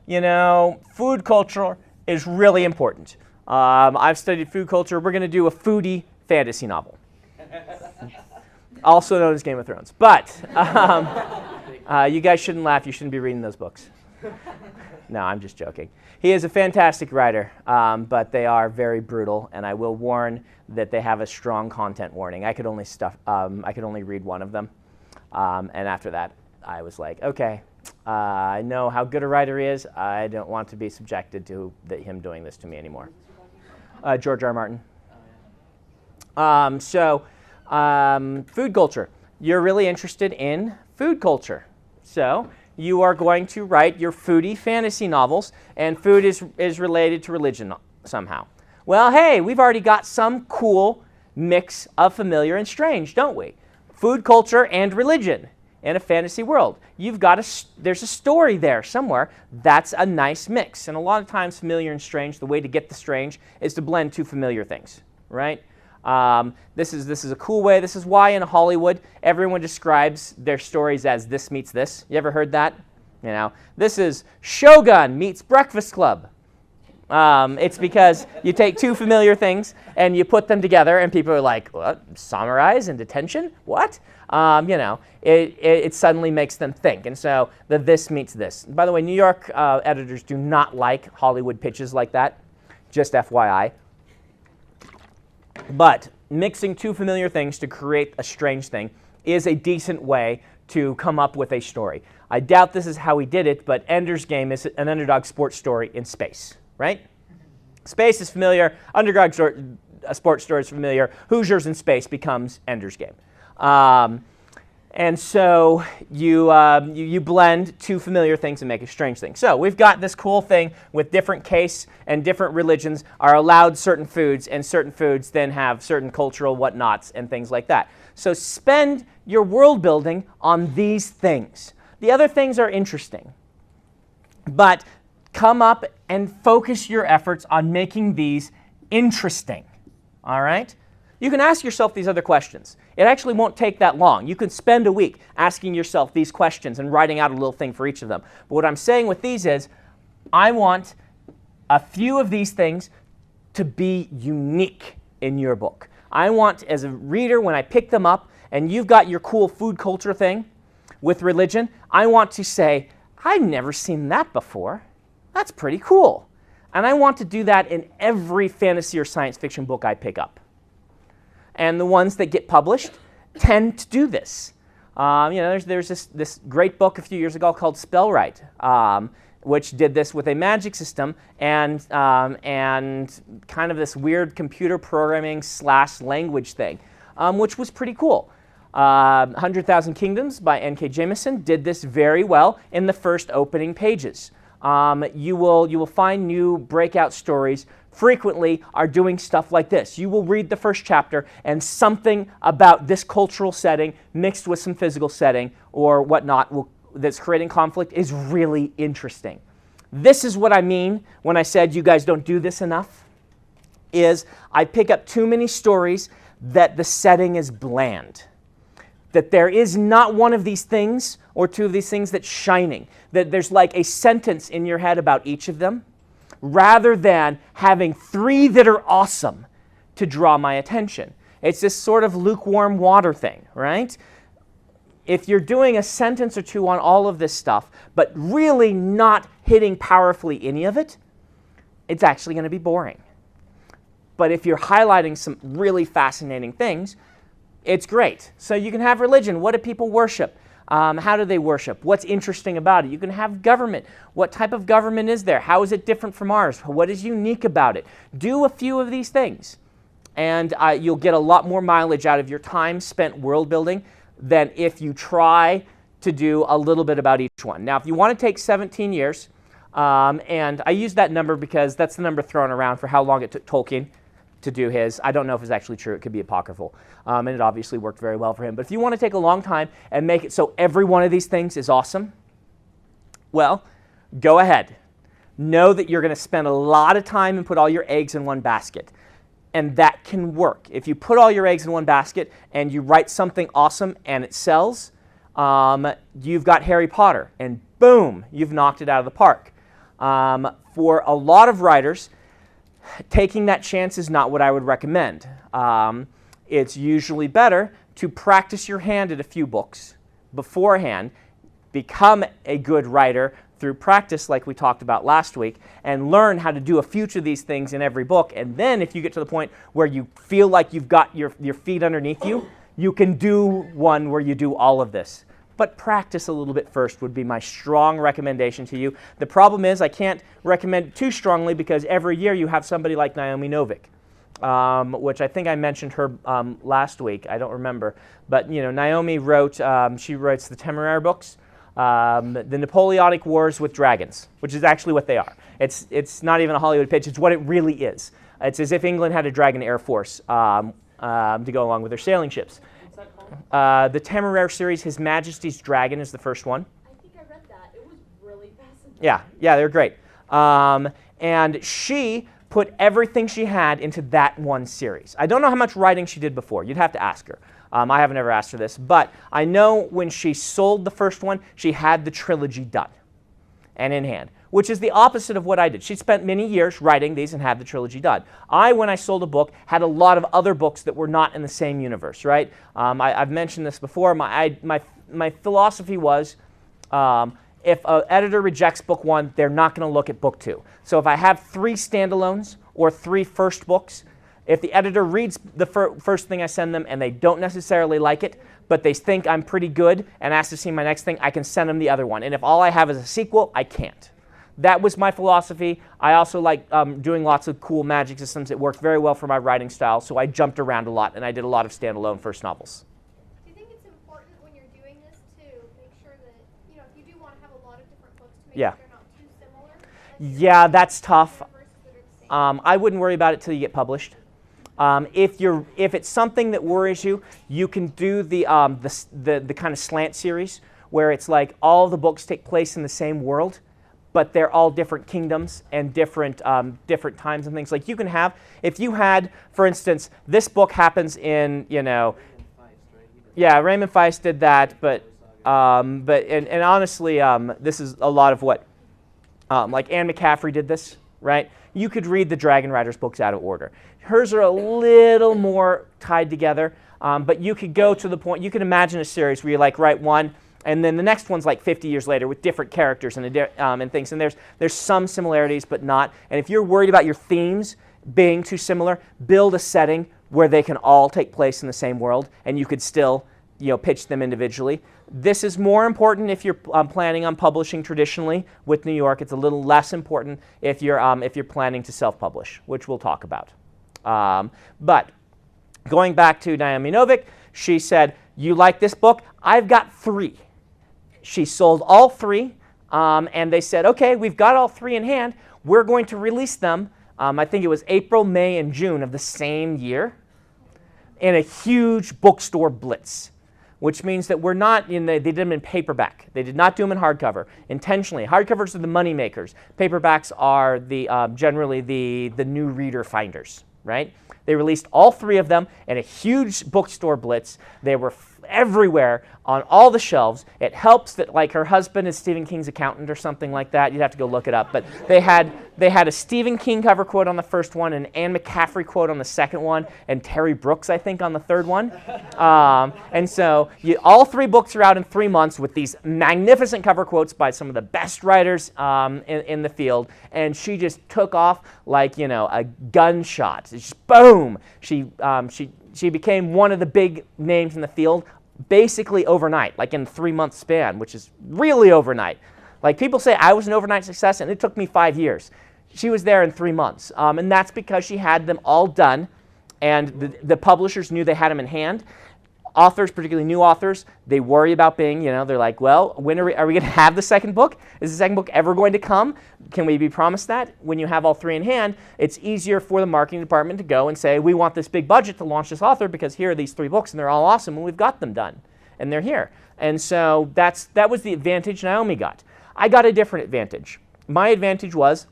food culture is really important. I've studied food culture. We're going to do a foodie fantasy novel. Also known as Game of Thrones. But you guys shouldn't laugh. You shouldn't be reading those books. No, I'm just joking. He is a fantastic writer, but they are very brutal, and I will warn that they have a strong content warning. I could only read one of them, and after that, I was like, okay, I know how good a writer he is. I don't want to be subjected to him doing this to me anymore. George R. R. Martin. Food culture. You're really interested in food culture. So you are going to write your foodie fantasy novels, and food is related to religion somehow. Well, hey, we've already got some cool mix of familiar and strange, don't we? food culture and religion in a fantasy world. There's a story there somewhere. That's a nice mix. And a lot of times, familiar and strange, the way to get the strange is to blend two familiar things, right? This is a cool way. This is why in Hollywood, everyone describes their stories as this meets this. You ever heard that? You know, this is Shogun meets Breakfast Club. It's because you take two familiar things and you put them together, and people are like, "What? Samurais in detention? What?" It suddenly makes them think, and so this meets this. By the way, New York editors do not like Hollywood pitches like that. Just FYI. But mixing two familiar things to create a strange thing is a decent way to come up with a story. I doubt this is how he did it, but Ender's Game is an underdog sports story in space, right? Space is familiar, underdog sports story is familiar, Hoosiers in space becomes Ender's Game. And so you blend two familiar things and make a strange thing. So we've got this cool thing with different castes and different religions are allowed certain foods, and certain foods then have certain cultural whatnots and things like that. So spend your world building on these things. The other things are interesting, but come up and focus your efforts on making these interesting, all right? You can ask yourself these other questions. It actually won't take that long. You can spend a week asking yourself these questions and writing out a little thing for each of them. But what I'm saying with these is, I want a few of these things to be unique in your book. I want, as a reader, when I pick them up, and you've got your cool food culture thing with religion, I want to say, I've never seen that before. That's pretty cool. And I want to do that in every fantasy or science fiction book I pick up. And the ones that get published tend to do this. There's this great book a few years ago called Spellwright, which did this with a magic system and kind of this weird computer programming / language thing, which was pretty cool. 100,000 Kingdoms by N.K. Jemisin did this very well in the first opening pages. You will find new breakout stories frequently are doing stuff like this. You will read the first chapter and something about this cultural setting mixed with some physical setting or whatnot that's creating conflict is really interesting. This is what I mean when I said you guys don't do this enough, is I pick up too many stories that the setting is bland. That there is not one of these things or two of these things that's shining. That there's like a sentence in your head about each of them, rather than having three that are awesome to draw my attention. It's this sort of lukewarm water thing, right? If you're doing a sentence or two on all of this stuff, but really not hitting powerfully any of it, it's actually going to be boring. But if you're highlighting some really fascinating things, it's great. So you can have religion. What do people worship? How do they worship? What's interesting about it? You can have government. What type of government is there? How is it different from ours? What is unique about it? Do a few of these things, and you'll get a lot more mileage out of your time spent world building than if you try to do a little bit about each one. Now, if you want to take 17 years, and I use that number because that's the number thrown around for how long it took Tolkien to do his. I don't know if it's actually true. It could be apocryphal. And it obviously worked very well for him. But if you want to take a long time and make it so every one of these things is awesome, well, go ahead. Know that you're going to spend a lot of time and put all your eggs in one basket. And that can work. If you put all your eggs in one basket and you write something awesome and it sells, you've got Harry Potter. And boom, you've knocked it out of the park. For a lot of writers, taking that chance is not what I would recommend. It's usually better to practice your hand at a few books beforehand, become a good writer through practice like we talked about last week, and learn how to do a few of these things in every book. And then if you get to the point where you feel like you've got your feet underneath you, you can do one where you do all of this. But practice a little bit first would be my strong recommendation to you. The problem is I can't recommend it too strongly because every year you have somebody like Naomi Novik, which I think I mentioned her last week. I don't remember. But Naomi wrote, she writes the Temeraire books, the Napoleonic Wars with Dragons, which is actually what they are. It's not even a Hollywood pitch. It's what it really is. It's as if England had a dragon air force to go along with their sailing ships. What's that called? The Temeraire series, His Majesty's Dragon, is the first one. I think I read that. It was really fascinating. Yeah, they're great. And she put everything she had into that one series. I don't know how much writing she did before. You'd have to ask her. I haven't ever asked her this, but I know when she sold the first one, she had the trilogy done and in hand, which is the opposite of what I did. She spent many years writing these and had the trilogy done. When I sold a book, had a lot of other books that were not in the same universe, right? I've mentioned this before. My philosophy was, if an editor rejects book 1, they're not going to look at book 2. So if I have 3 standalones or 3 first books, if the editor reads the first thing I send them and they don't necessarily like it, but they think I'm pretty good and ask to see my next thing, I can send them the other one. And if all I have is a sequel, I can't. That was my philosophy. I also like doing lots of cool magic systems. It worked very well for my writing style, so I jumped around a lot, and I did a lot of standalone first novels. Do you think it's important when you're doing this to make sure that, if you do want to have a lot of different books, to make Yeah. sure they're not too similar? Yeah, that's tough. Universes that are the same? I wouldn't worry about it till you get published. If it's something that worries you, you can do the kind of slant series where it's like all the books take place in the same world, but they're all different kingdoms and different times and things. Like you can have, if you had, for instance, this book happens in, Raymond Feist did that, but honestly, this is a lot of what, like Anne McCaffrey did this, right? You could read the Dragon Riders books out of order. Hers are a little more tied together, but you could go to the point, you can imagine a series where you like write one, and then the next one's like 50 years later with different characters and things, and there's some similarities, but not. And if you're worried about your themes being too similar, build a setting where they can all take place in the same world, and you could still pitch them individually. This is more important if you're planning on publishing traditionally with New York. It's a little less important if you're planning to self-publish, which we'll talk about. But going back to Naomi Novik, she said, "You like this book? I've got 3." She sold all 3, and they said, "Okay, we've got all 3 in hand. We're going to release them." I think it was April, May, and June of the same year, in a huge bookstore blitz. Which means that we're not they did them in paperback. They did not do them in hardcover intentionally. Hardcovers are the money makers. Paperbacks are generally the new reader finders, right? They released all 3 of them in a huge bookstore blitz. They were everywhere on all the shelves. It helps that like her husband is Stephen King's accountant or something like that. You'd have to go look it up. But they had a Stephen King cover quote on the first one, an Anne McCaffrey quote on the second one, and Terry Brooks, I think, on the third one. And so all 3 books are out in 3 months with these magnificent cover quotes by some of the best writers in the field. And she just took off like a gunshot. It's just boom. She became one of the big names in the field basically overnight, like in a 3-month span, which is really overnight. Like people say I was an overnight success and it took me 5 years. She was there in 3 months. And that's because she had them all done and the publishers knew they had them in hand. Authors, particularly new authors, they worry about being, they're like, well, when are we going to have the second book? Is the second book ever going to come? Can we be promised that? When you have all 3 in hand, it's easier for the marketing department to go and say, we want this big budget to launch this author because here are these 3 books and they're all awesome and we've got them done and they're here. And so that was the advantage Naomi got. I got a different advantage. My advantage was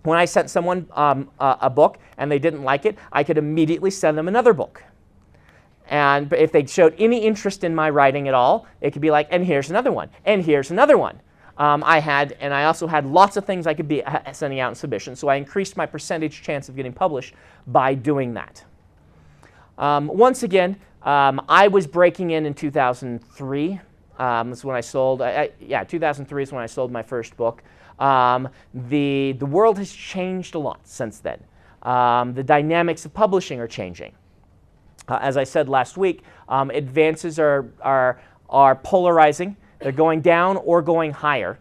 when I sent someone a book and they didn't like it, I could immediately send them another book. And if they showed any interest in my writing at all, it could be like, and here's another one, and here's another one. I also had lots of things I could be sending out in submission, so I increased my percentage chance of getting published by doing that. Once again, I was breaking in 2003. That's when I sold. 2003 is when I sold my first book. The world has changed a lot since then. The dynamics of publishing are changing. As I said last week, advances are polarizing. They're going down or going higher,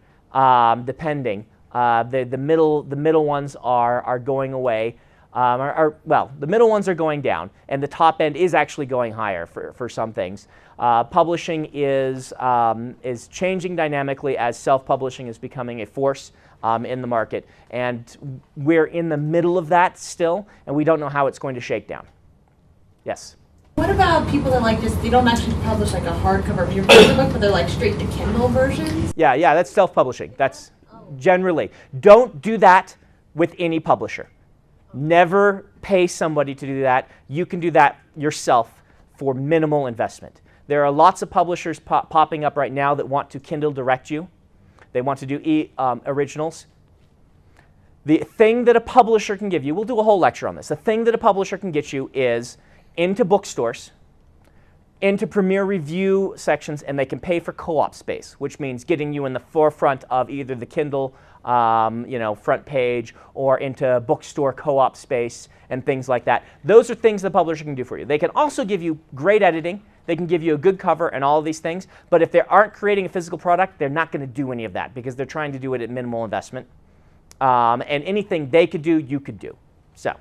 depending. The middle ones are going away. The middle ones are going down, and the top end is actually going higher for some things. Publishing is changing dynamically as self-publishing is becoming a force in the market, and we're in the middle of that still, and we don't know how it's going to shake down. Yes? What about people that like just, they don't actually publish like a hardcover of your book, but they're like straight to Kindle versions? Yeah, that's self-publishing. That's generally. Don't do that with any publisher. Never pay somebody to do that. You can do that yourself for minimal investment. There are lots of publishers popping up right now that want to Kindle direct you. They want to do originals. The thing that a publisher can give you, we'll do a whole lecture on this, the thing that a publisher can get you is into bookstores, into Premier Review sections, and they can pay for co-op space, which means getting you in the forefront of either the Kindle front page or into bookstore co-op space and things like that. Those are things the publisher can do for you. They can also give you great editing. They can give you a good cover and all of these things. But if they aren't creating a physical product, they're not going to do any of that because they're trying to do it at minimal investment. And anything they could do, you could do. So,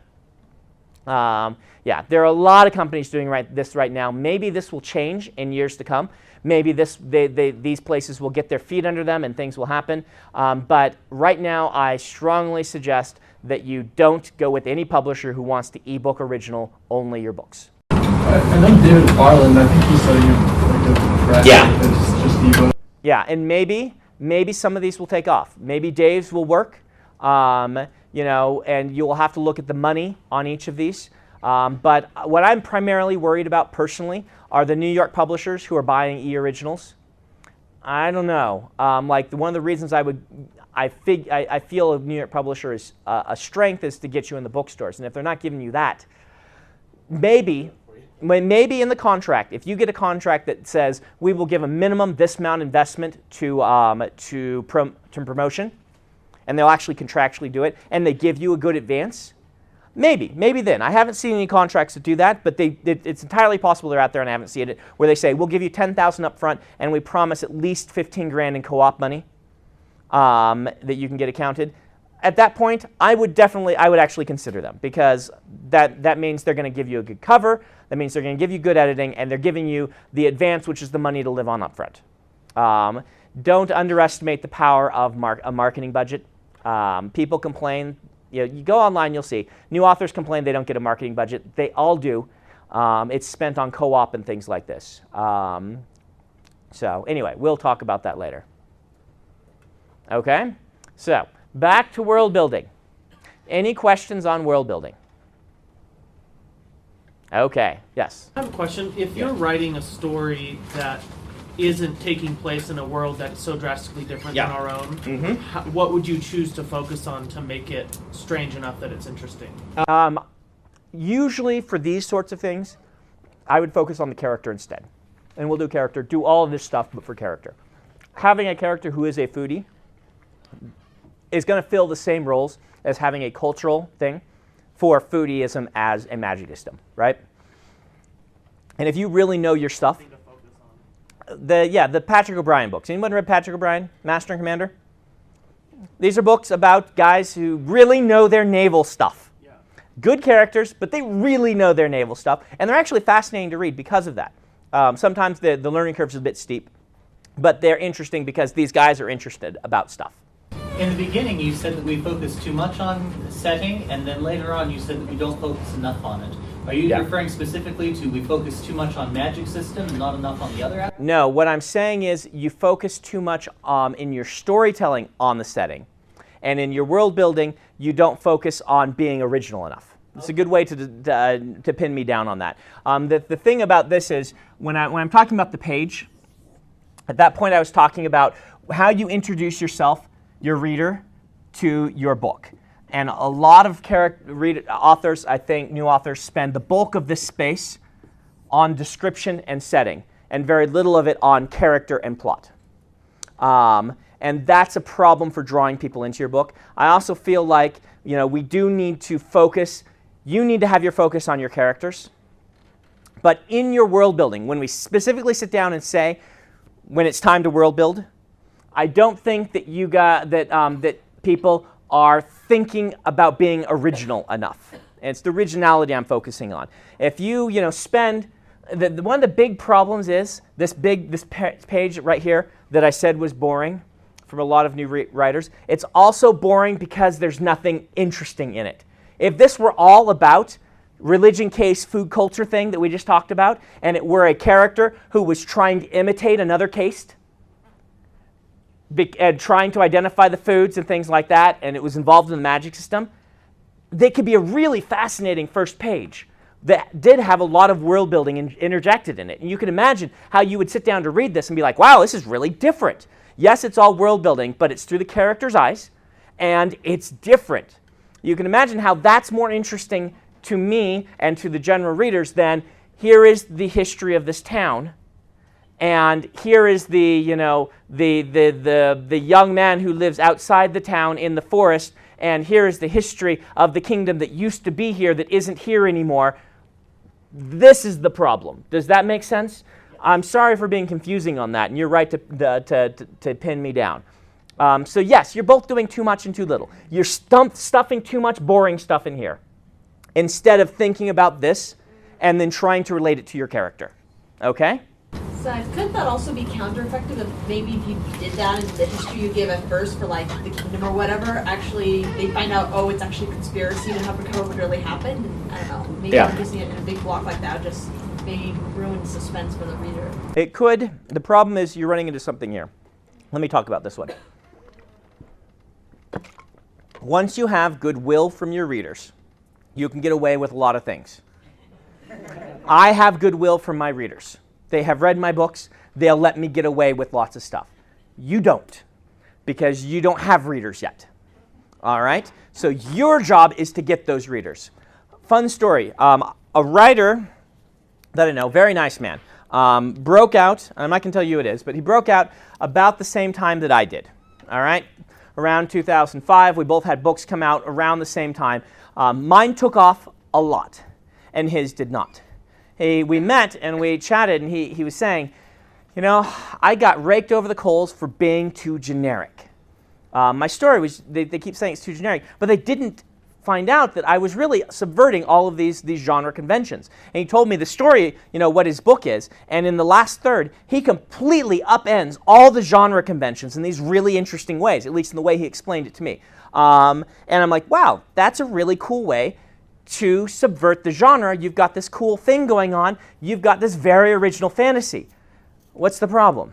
yeah, there are a lot of companies doing this right now. Maybe this will change in years to come. Maybe these places will get their feet under them and things will happen. But right now, I strongly suggest that you don't go with any publisher who wants to ebook original only your books. I know David Farland, I think he said just ebook. Yeah, and maybe some of these will take off. Maybe Dave's will work. And you will have to look at the money on each of these. But what I'm primarily worried about personally are the New York publishers who are buying e-originals. I don't know. One of the reasons I feel a New York publisher is a strength is to get you in the bookstores. And if they're not giving you that, maybe in the contract, if you get a contract that says we will give a minimum this amount investment to promotion, and they'll actually contractually do it, and they give you a good advance, maybe then. I haven't seen any contracts that do that, but it's entirely possible they're out there, and I haven't seen it, where they say, we'll give you $10,000 up front, and we promise at least $15,000 in co-op money that you can get accounted. At that point, I would actually consider them, because that means they're going to give you a good cover, that means they're going to give you good editing, and they're giving you the advance, which is the money to live on up front. Don't underestimate the power of a marketing budget. People complain. You go online, you'll see. New authors complain they don't get a marketing budget. They all do. It's spent on co-op and things like this. So anyway, we'll talk about that later. Okay? So back to world building. Any questions on world building? Okay. Yes? I have a question. If you're writing a story that isn't taking place in a world that's so drastically different than our own, what would you choose to focus on to make it strange enough that it's interesting? Usually for these sorts of things, I would focus on the character instead. And we'll do character, do all of this stuff, but for character. Having a character who is a foodie is going to fill the same roles as having a cultural thing for foodieism as a magic system, right? And if you really know your stuff, the Patrick O'Brien books. Anyone read Patrick O'Brien, Master and Commander? These are books about guys who really know their naval stuff. Yeah. Good characters, but they really know their naval stuff. And they're actually fascinating to read because of that. Sometimes the learning curve is a bit steep, but they're interesting because these guys are interested about stuff. In the beginning, you said that we focus too much on setting, and then later on you said that we don't focus enough on it. Are you referring specifically to we focus too much on magic system and not enough on the other aspects? No, what I'm saying is you focus too much in your storytelling on the setting. And in your world building, you don't focus on being original enough. It's a good way to pin me down on that. The thing about this is when I'm talking about the page, at that point I was talking about how you introduce yourself, your reader, to your book. And a lot of authors, I think, new authors, spend the bulk of this space on description and setting, and very little of it on character and plot. And that's a problem for drawing people into your book. I also feel like we do need to focus. You need to have your focus on your characters. But in your world building, when we specifically sit down and say, when it's time to world build, I don't think that that people are thinking about being original enough. And it's the originality I'm focusing on. If you spend one of the big problems is this page right here that I said was boring from a lot of new writers. It's also boring because there's nothing interesting in it. If this were all about religion case food culture thing that we just talked about, and it were a character who was trying to imitate another caste, and trying to identify the foods and things like that, and it was involved in the magic system, they could be a really fascinating first page that did have a lot of world building interjected in it. And you can imagine how you would sit down to read this and be like, wow, this is really different. Yes, it's all world building, but it's through the character's eyes, and it's different. You can imagine how that's more interesting to me and to the general readers than here is the history of this town, and here is the young man who lives outside the town in the forest, and here is the history of the kingdom that used to be here that isn't here anymore. This is the problem. Does that make sense? I'm sorry for being confusing on that, and you're right to pin me down. So yes, you're both doing too much and too little. You're stuffing too much boring stuff in here instead of thinking about this and then trying to relate it to your character. Okay? So could that also be counter-effective if maybe if you did that in the history you gave at first for like the kingdom or whatever, actually they find out, oh, it's actually a conspiracy to have recover what really happened? And, I don't know, maybe using it in a big block like that just maybe ruin suspense for the reader. It could. The problem is you're running into something here. Let me talk about this one. Once you have goodwill from your readers, you can get away with a lot of things. I have goodwill from my readers. They have read my books. They'll let me get away with lots of stuff. You don't, because you don't have readers yet. All right? So your job is to get those readers. Fun story. A writer that I know, very nice man, broke out, and I'm not going to tell you who it is, but he broke out about the same time that I did. All right? Around 2005. We both had books come out around the same time. Mine took off a lot, and his did not. We met and we chatted, and he was saying, you know, I got raked over the coals for being too generic. My story was, they keep saying it's too generic, but they didn't find out that I was really subverting all of these genre conventions. And he told me the story, you know, what his book is, and in the last third, he completely upends all the genre conventions in these really interesting ways, at least in the way he explained it to me. And I'm like, wow, that's a really cool way to subvert the genre. You've got this cool thing going on. You've got this very original fantasy. What's the problem?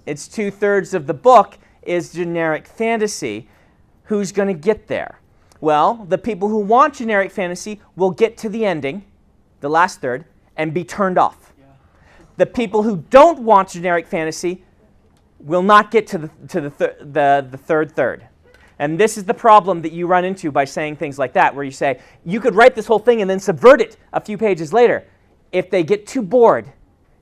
It's 2/3 of the book is generic fantasy. Who's going to get there? Well, the people who want generic fantasy will get to the ending, the last third, and be turned off. The people who don't want generic fantasy will not get to the third third. And this is the problem that you run into by saying things like that, where you say, you could write this whole thing and then subvert it a few pages later. If they get too bored,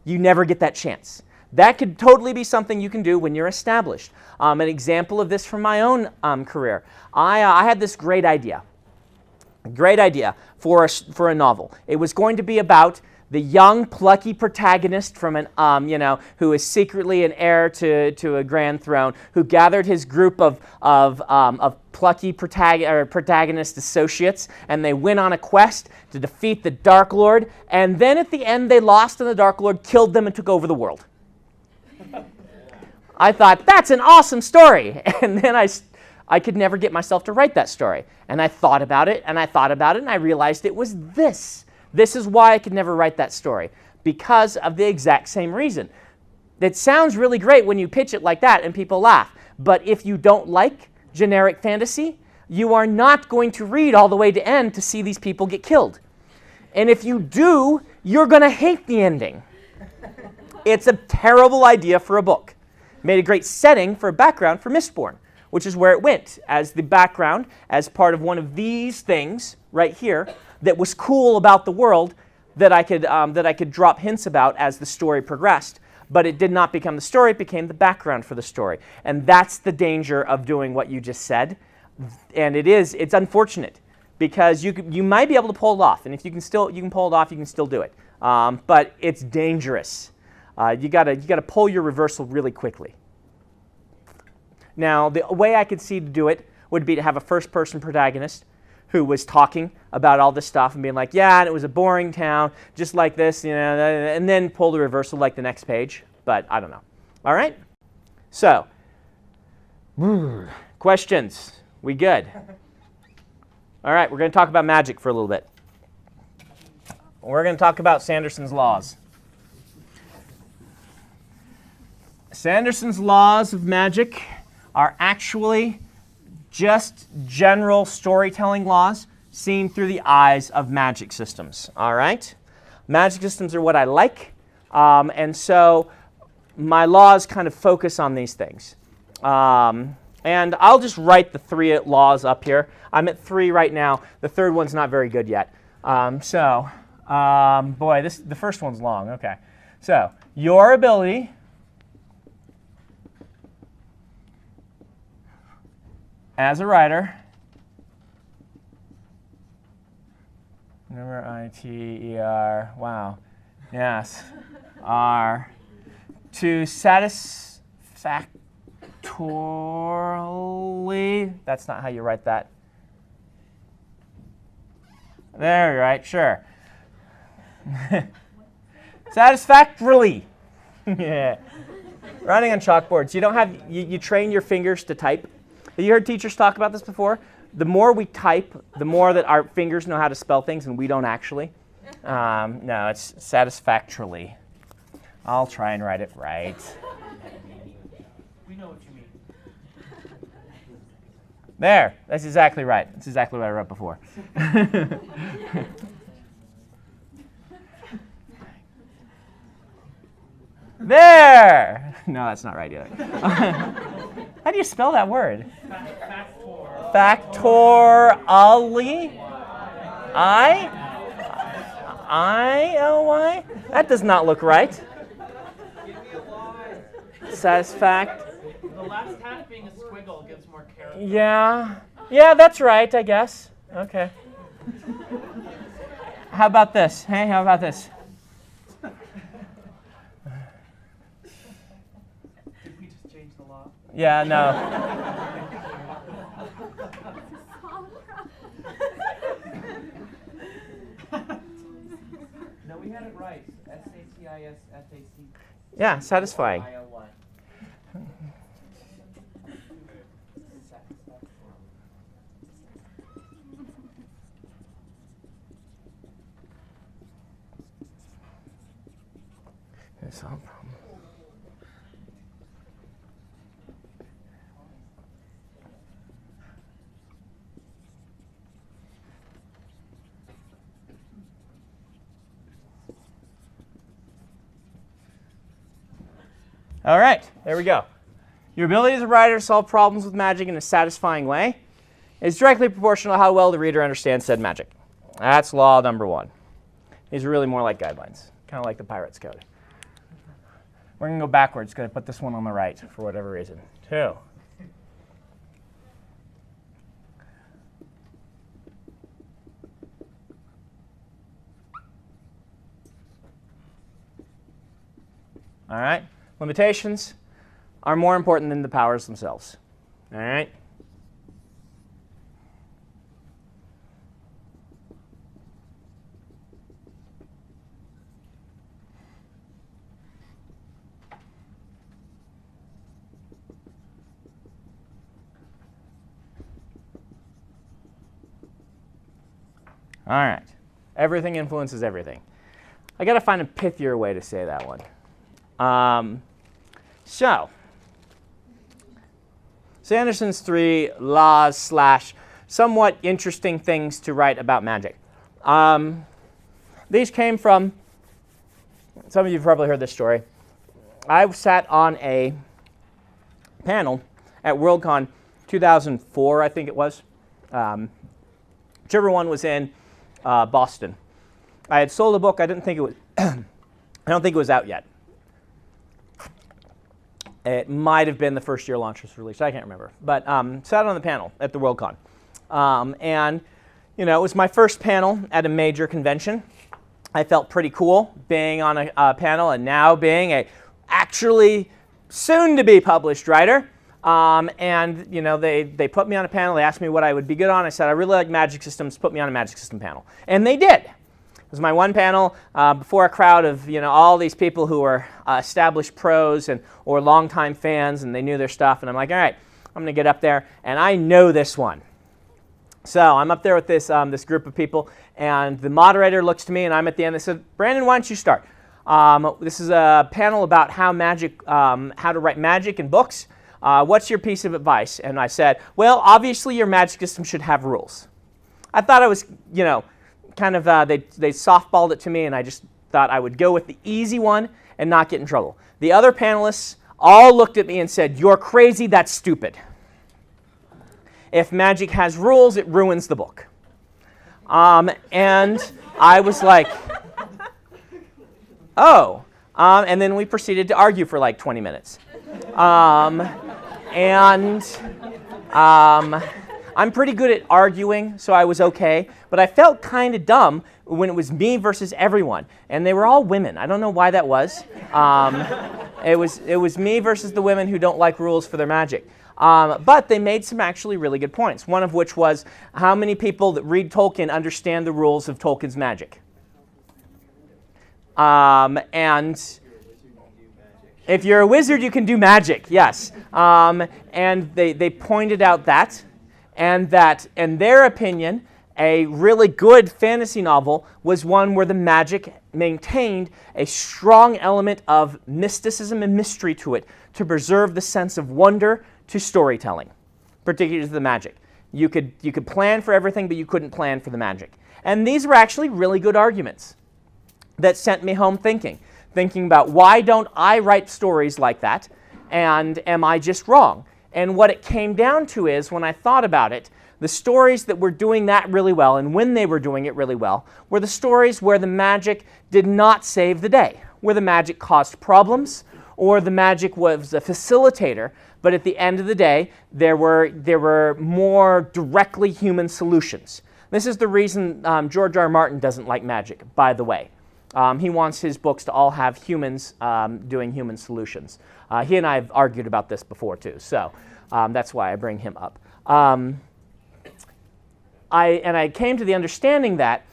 you never get that chance. That could totally be something you can do when you're established. An example of this from my own career. I had this great idea for a novel. It was going to be about the young, plucky protagonist from an, who is secretly an heir to a grand throne, who gathered his group of plucky protagonist associates, and they went on a quest to defeat the Dark Lord, and then at the end they lost, and the Dark Lord killed them and took over the world. I thought, that's an awesome story, and then I could never get myself to write that story. And I thought about it, and I thought about it, and I realized it was this. This is why I could never write that story, because of the exact same reason. It sounds really great when you pitch it like that and people laugh, but if you don't like generic fantasy, you are not going to read all the way to end to see these people get killed. And if you do, you're going to hate the ending. It's a terrible idea for a book. Made a great setting for a background for Mistborn, which is where it went, as the background, as part of one of these things right here that was cool about the world that I could drop hints about as the story progressed. But it did not become the story, it became the background for the story. And that's the danger of doing what you just said. And it's unfortunate, because you might be able to pull it off. And if you can pull it off, you can still do it. But it's dangerous. You gotta pull your reversal really quickly. Now, the way I could see to do it would be to have a first-person protagonist who was talking about all this stuff and being like, yeah, and it was a boring town, just like this, and then pull the reversal like the next page. But I don't know. All right? So, questions? We good? All right, we're going to talk about magic for a little bit. We're going to talk about Sanderson's laws. Sanderson's laws of magic are actually just general storytelling laws seen through the eyes of magic systems. All right? Magic systems are what I like, and so my laws kind of focus on these things. And I'll just write the 3 laws up here. I'm at 3 right now. The third one's not very good yet. Boy, the first one's long. Okay. So, your ability as a writer, remember I-T-E-R, wow, yes, R, to satisfactorily, that's not how you write that. There, you're right, sure. Satisfactorily. Yeah. Writing on chalkboards, you don't have, you train your fingers to type. Have you heard teachers talk about this before? The more we type, the more that our fingers know how to spell things, and we don't actually. No, it's satisfactorily. I'll try and write it right. We know what you mean. There, that's exactly right. That's exactly what I wrote before. There! No, that's not right either. How do you spell that word? Factorally? I-L-Y? That does not look right. Satisfact. The last half being a squiggle gives more character. Yeah. Yeah, that's right, I guess. Okay. How about this? Hey, how about this? Did we just change the law? Yeah, no. No, we had it right. S-A-T-I-S-F-A-C. Yeah, satisfying. I-L-Y. It's all problem. All right, there we go. Your ability as a writer to solve problems with magic in a satisfying way is directly proportional to how well the reader understands said magic. That's law number 1. These are really more like guidelines, kind of like the Pirate's Code. We're going to go backwards, going to put this one on the right for whatever reason. 2. All right. Limitations are more important than the powers themselves. All right? All right. Everything influences everything. I got to find a pithier way to say that one. So, Sanderson's 3 laws / somewhat interesting things to write about magic. These came from, some of you have probably heard this story. I sat on a panel at Worldcon 2004, I think it was. Whichever one was in Boston. I had sold a book. I didn't think it was. I don't think it was out yet. It might have been the first year launch was released. I can't remember. But sat on the panel at the Worldcon, and it was my first panel at a major convention. I felt pretty cool being on a panel and now being a actually soon-to-be published writer. And they put me on a panel. They asked me what I would be good on. I said I really like magic systems. Put me on a magic system panel, and they did. It was my one panel before a crowd of all these people who were established pros or longtime fans, and they knew their stuff. And I'm like, all right, I'm going to get up there, and I know this one. So I'm up there with this, this group of people, and the moderator looks to me, and I'm at the end. They said, Brandon, why don't you start? This is a panel about how to write magic in books. What's your piece of advice? And I said, well, obviously your magic system should have rules. I thought I was, kind of, they softballed it to me, and I just thought I would go with the easy one and not get in trouble. The other panelists all looked at me and said, you're crazy, that's stupid. If magic has rules, it ruins the book. And I was like, oh. And then we proceeded to argue for like 20 minutes. I'm pretty good at arguing, so I was okay. But I felt kind of dumb when it was me versus everyone. And they were all women. I don't know why that was. It was me versus the women who don't like rules for their magic. But they made some actually really good points, one of which was how many people that read Tolkien understand the rules of Tolkien's magic. And if you're a wizard, you can do magic, yes. And they pointed out that, in their opinion, a really good fantasy novel was one where the magic maintained a strong element of mysticism and mystery to it to preserve the sense of wonder to storytelling, particularly to the magic. You could plan for everything, but you couldn't plan for the magic. And these were actually really good arguments that sent me home thinking about why don't I write stories like that, and am I just wrong? And what it came down to is, when I thought about it, the stories that were doing that really well, and when they were doing it really well, were the stories where the magic did not save the day, where the magic caused problems, or the magic was a facilitator, but at the end of the day, there were more directly human solutions. This is the reason George R. R. Martin doesn't like magic, by the way. He wants his books to all have humans doing human solutions. He and I have argued about this before, too, so that's why I bring him up. I came to the understanding that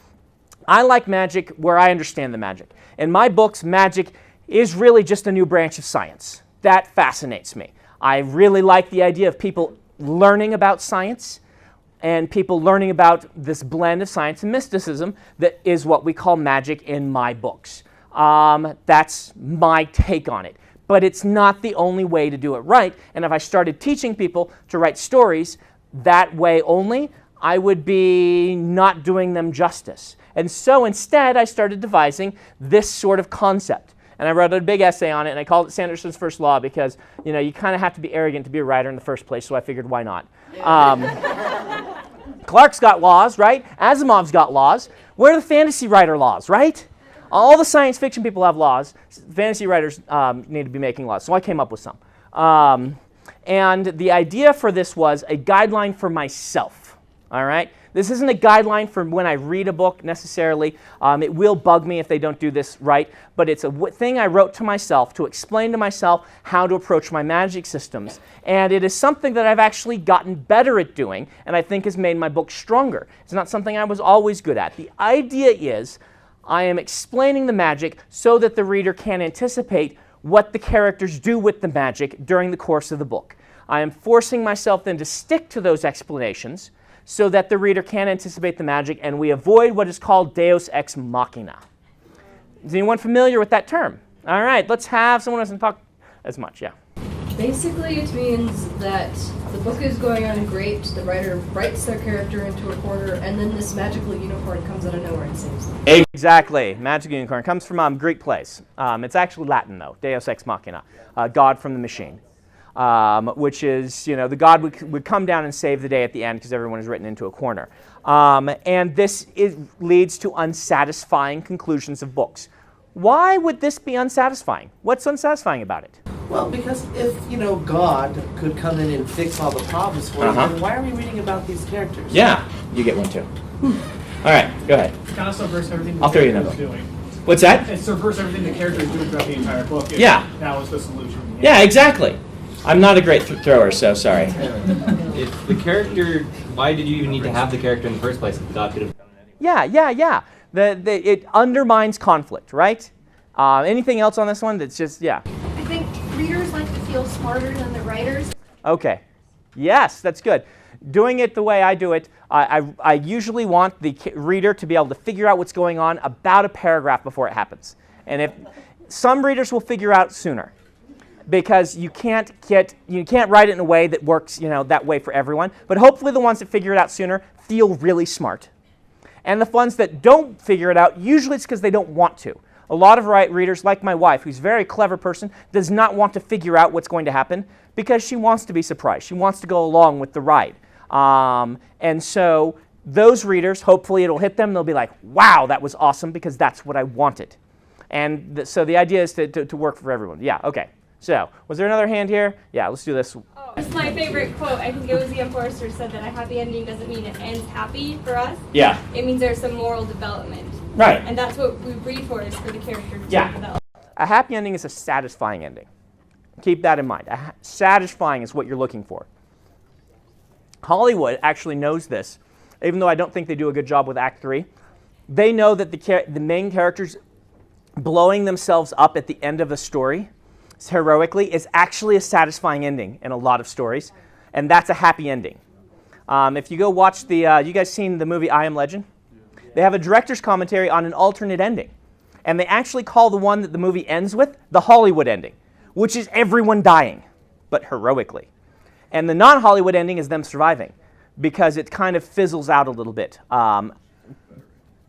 I like magic where I understand the magic. In my books, magic is really just a new branch of science. That fascinates me. I really like the idea of people learning about science and people learning about this blend of science and mysticism that is what we call magic in my books. That's my take on it. But it's not the only way to do it right. And if I started teaching people to write stories that way only, I would be not doing them justice. And so instead, I started devising this sort of concept. And I wrote a big essay on it, and I called it Sanderson's First Law because, you kind of have to be arrogant to be a writer in the first place, so I figured, why not? Clark's got laws, right? Asimov's got laws. Where are the fantasy writer laws, right? All the science fiction people have laws. Fantasy writers need to be making laws, so I came up with some. And the idea for this was a guideline for myself, all right? This isn't a guideline for when I read a book necessarily. It will bug me if they don't do this right, but it's a thing I wrote to myself to explain to myself how to approach my magic systems. And it is something that I've actually gotten better at doing, and I think has made my book stronger. It's not something I was always good at. The idea is I am explaining the magic so that the reader can anticipate what the characters do with the magic during the course of the book. I am forcing myself then to stick to those explanations so that the reader can anticipate the magic, and we avoid what is called deus ex machina. Is anyone familiar with that term? All right, let's have someone who doesn't talk as much, yeah. Basically, it means that the book is going on great, the writer writes their character into a corner, and then this magical unicorn comes out of nowhere and saves them. Exactly. Magical unicorn comes from Greek plays. It's actually Latin, though, deus ex machina, God from the machine. Which is, the God would come down and save the day at the end because everyone is written into a corner. And this leads to unsatisfying conclusions of books. Why would this be unsatisfying? What's unsatisfying about it? Well, because if, God could come in and fix all the problems for us, then why are we reading about these characters? Yeah, you get one too. All right, go ahead. It's kind of subverts everything I'll the throw you character is another. doing. What's that? It subverts everything the character is doing throughout the entire book. Yeah. That was the solution. Yeah, exactly. I'm not a great thrower, so sorry. If the character, why did you even need to have the character in the first place if God could have done it anyway? Yeah. It undermines conflict, right? Anything else on this one that's just, yeah. I think readers like to feel smarter than the writers. Okay. Yes, that's good. doing it the way I do it, I usually want the reader to be able to figure out what's going on about a paragraph before it happens. And if some readers will figure out sooner, because you can't write it in a way that works, that way for everyone. But hopefully the ones that figure it out sooner feel really smart. And the ones that don't figure it out, usually it's because they don't want to. A lot of readers, like my wife, who's a very clever person, does not want to figure out what's going to happen because she wants to be surprised. She wants to go along with the ride. And so those readers, hopefully it'll hit them. They'll be like, wow, that was awesome, because that's what I wanted. And so the idea is to work for everyone. Yeah, okay. So, was there another hand here? Yeah, let's do this. Oh, it's my favorite quote. I think it was Ian Forster said that a happy ending doesn't mean it ends happy for us. Yeah. It means there's some moral development. Right. And that's what we read for, is for the character to develop. A happy ending is a satisfying ending. Keep that in mind. Satisfying is what you're looking for. Hollywood actually knows this, even though I don't think they do a good job with Act 3. They know that the main characters blowing themselves up at the end of a story heroically is actually a satisfying ending in a lot of stories, and that's a happy ending. If you go watch you guys seen the movie I Am Legend? They have a director's commentary on an alternate ending, and they actually call the one that the movie ends with the Hollywood ending, which is everyone dying, but heroically. And the non-Hollywood ending is them surviving, because it kind of fizzles out a little bit. And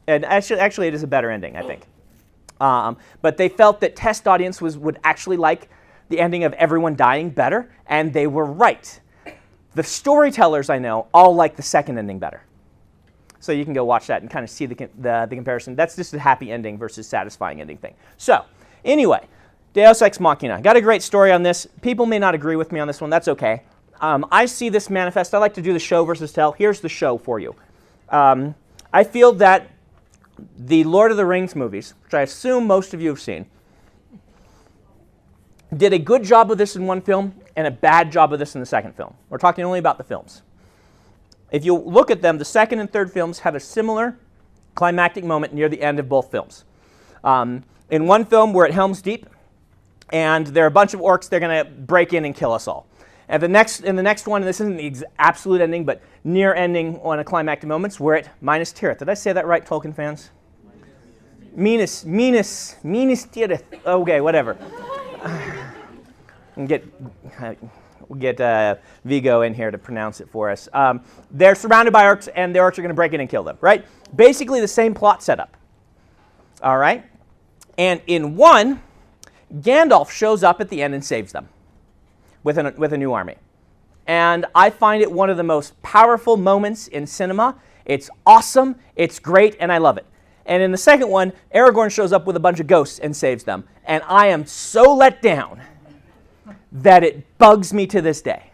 actually it is a better ending, I think. But they felt that test audience would actually like the ending of everyone dying better, and they were right. The storytellers I know all like the second ending better. So you can go watch that and kind of see the comparison. That's just a happy ending versus satisfying ending thing. So anyway, Deus Ex Machina. Got a great story on this. People may not agree with me on this one. That's okay. I see this manifest. I like to do the show versus tell. Here's the show for you. I feel that the Lord of the Rings movies, which I assume most of you have seen, did a good job of this in one film and a bad job of this in the second film. We're talking only about the films. If you look at them, the second and third films have a similar climactic moment near the end of both films. In one film, we're at Helm's Deep, and there are a bunch of orcs. They're going to break in and kill us all. And in the next one, and this isn't the absolute ending, but near ending on a climactic moments, we're at Minas Tirith. Did I say that right, Tolkien fans? Minas Tirith. Okay, whatever. We'll get Vigo in here to pronounce it for us. They're surrounded by orcs, and the orcs are going to break in and kill them, right? Basically the same plot setup. All right? And in one, Gandalf shows up at the end and saves them with a new army. And I find it one of the most powerful moments in cinema. It's awesome, it's great, and I love it. And in the second one, Aragorn shows up with a bunch of ghosts and saves them. And I am so let down that it bugs me to this day.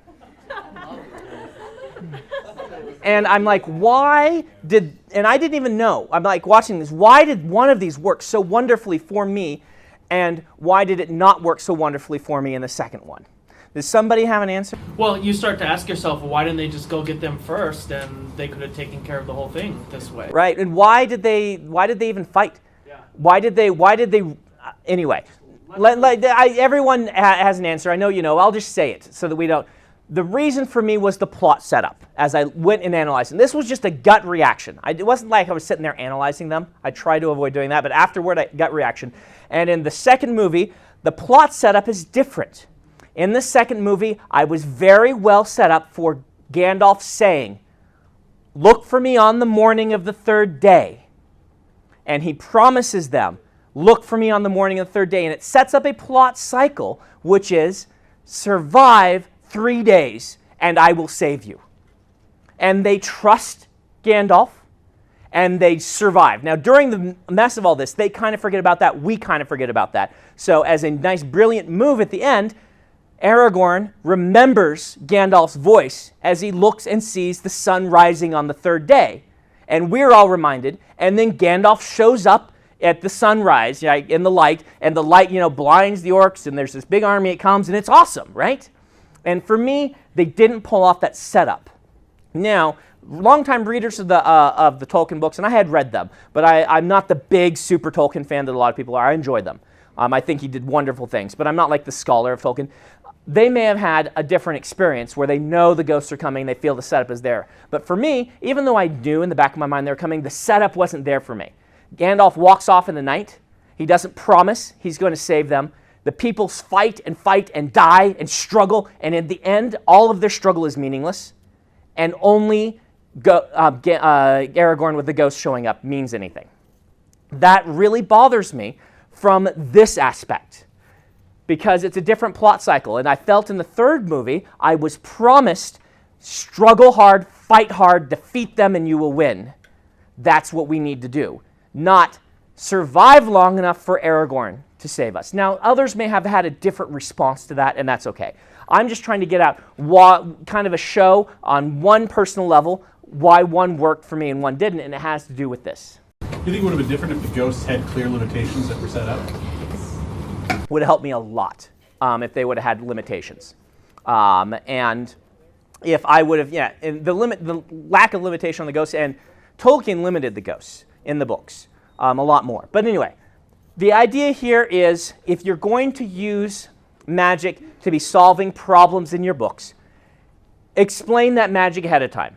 And I'm like, and I didn't even know. I'm like watching this, why did one of these work so wonderfully for me, and why did it not work so wonderfully for me in the second one? Does somebody have an answer? Well, you start to ask yourself, well, why didn't they just go get them first, and they could have taken care of the whole thing this way? Right, and why did they even fight? Yeah. Why did they? Anyway, everyone has an answer. I know you know. I'll just say it so that we don't. The reason for me was the plot setup as I went and analyzed. And this was just a gut reaction. It wasn't like I was sitting there analyzing them. I tried to avoid doing that, but afterward, gut reaction. And in the second movie, the plot setup is different. In the second movie, I was very well set up for Gandalf saying, "Look for me on the morning of the third day." And he promises them, "Look for me on the morning of the third day." And it sets up a plot cycle, which is, survive 3 days, and I will save you. And they trust Gandalf, and they survive. Now, during the mess of all this, they kind of forget about that. We kind of forget about that. So as a nice, brilliant move at the end, Aragorn remembers Gandalf's voice as he looks and sees the sun rising on the third day. And we're all reminded. And then Gandalf shows up at the sunrise, in the light, and the light, blinds the orcs, and there's this big army. It comes, and it's awesome, right? And for me, they didn't pull off that setup. Now, longtime readers of the Tolkien books, and I had read them, but I'm not the big super Tolkien fan that a lot of people are. I enjoyed them. I think he did wonderful things, but I'm not like the scholar of Tolkien. they may have had a different experience where they know the ghosts are coming, they feel the setup is there. But for me, even though I knew in the back of my mind they were coming, the setup wasn't there for me. Gandalf walks off in the night. He doesn't promise he's going to save them. The people fight and die and struggle, and in the end, all of their struggle is meaningless, and only Aragorn with the ghost showing up means anything. That really bothers me from this aspect, because it's a different plot cycle. And I felt in the third movie, I was promised struggle hard, fight hard, defeat them, and you will win. That's what we need to do. Not survive long enough for Aragorn to save us. Now, others may have had a different response to that, and that's okay. I'm just trying to get out kind of a show on one personal level, why one worked for me and one didn't, and it has to do with this. Do you think it would have been different if the ghosts had clear limitations that were set up? Would have helped me a lot if they would have had limitations. And if I would have, the lack of limitation on the ghosts, and Tolkien limited the ghosts in the books a lot more. But anyway, the idea here is if you're going to use magic to be solving problems in your books, explain that magic ahead of time.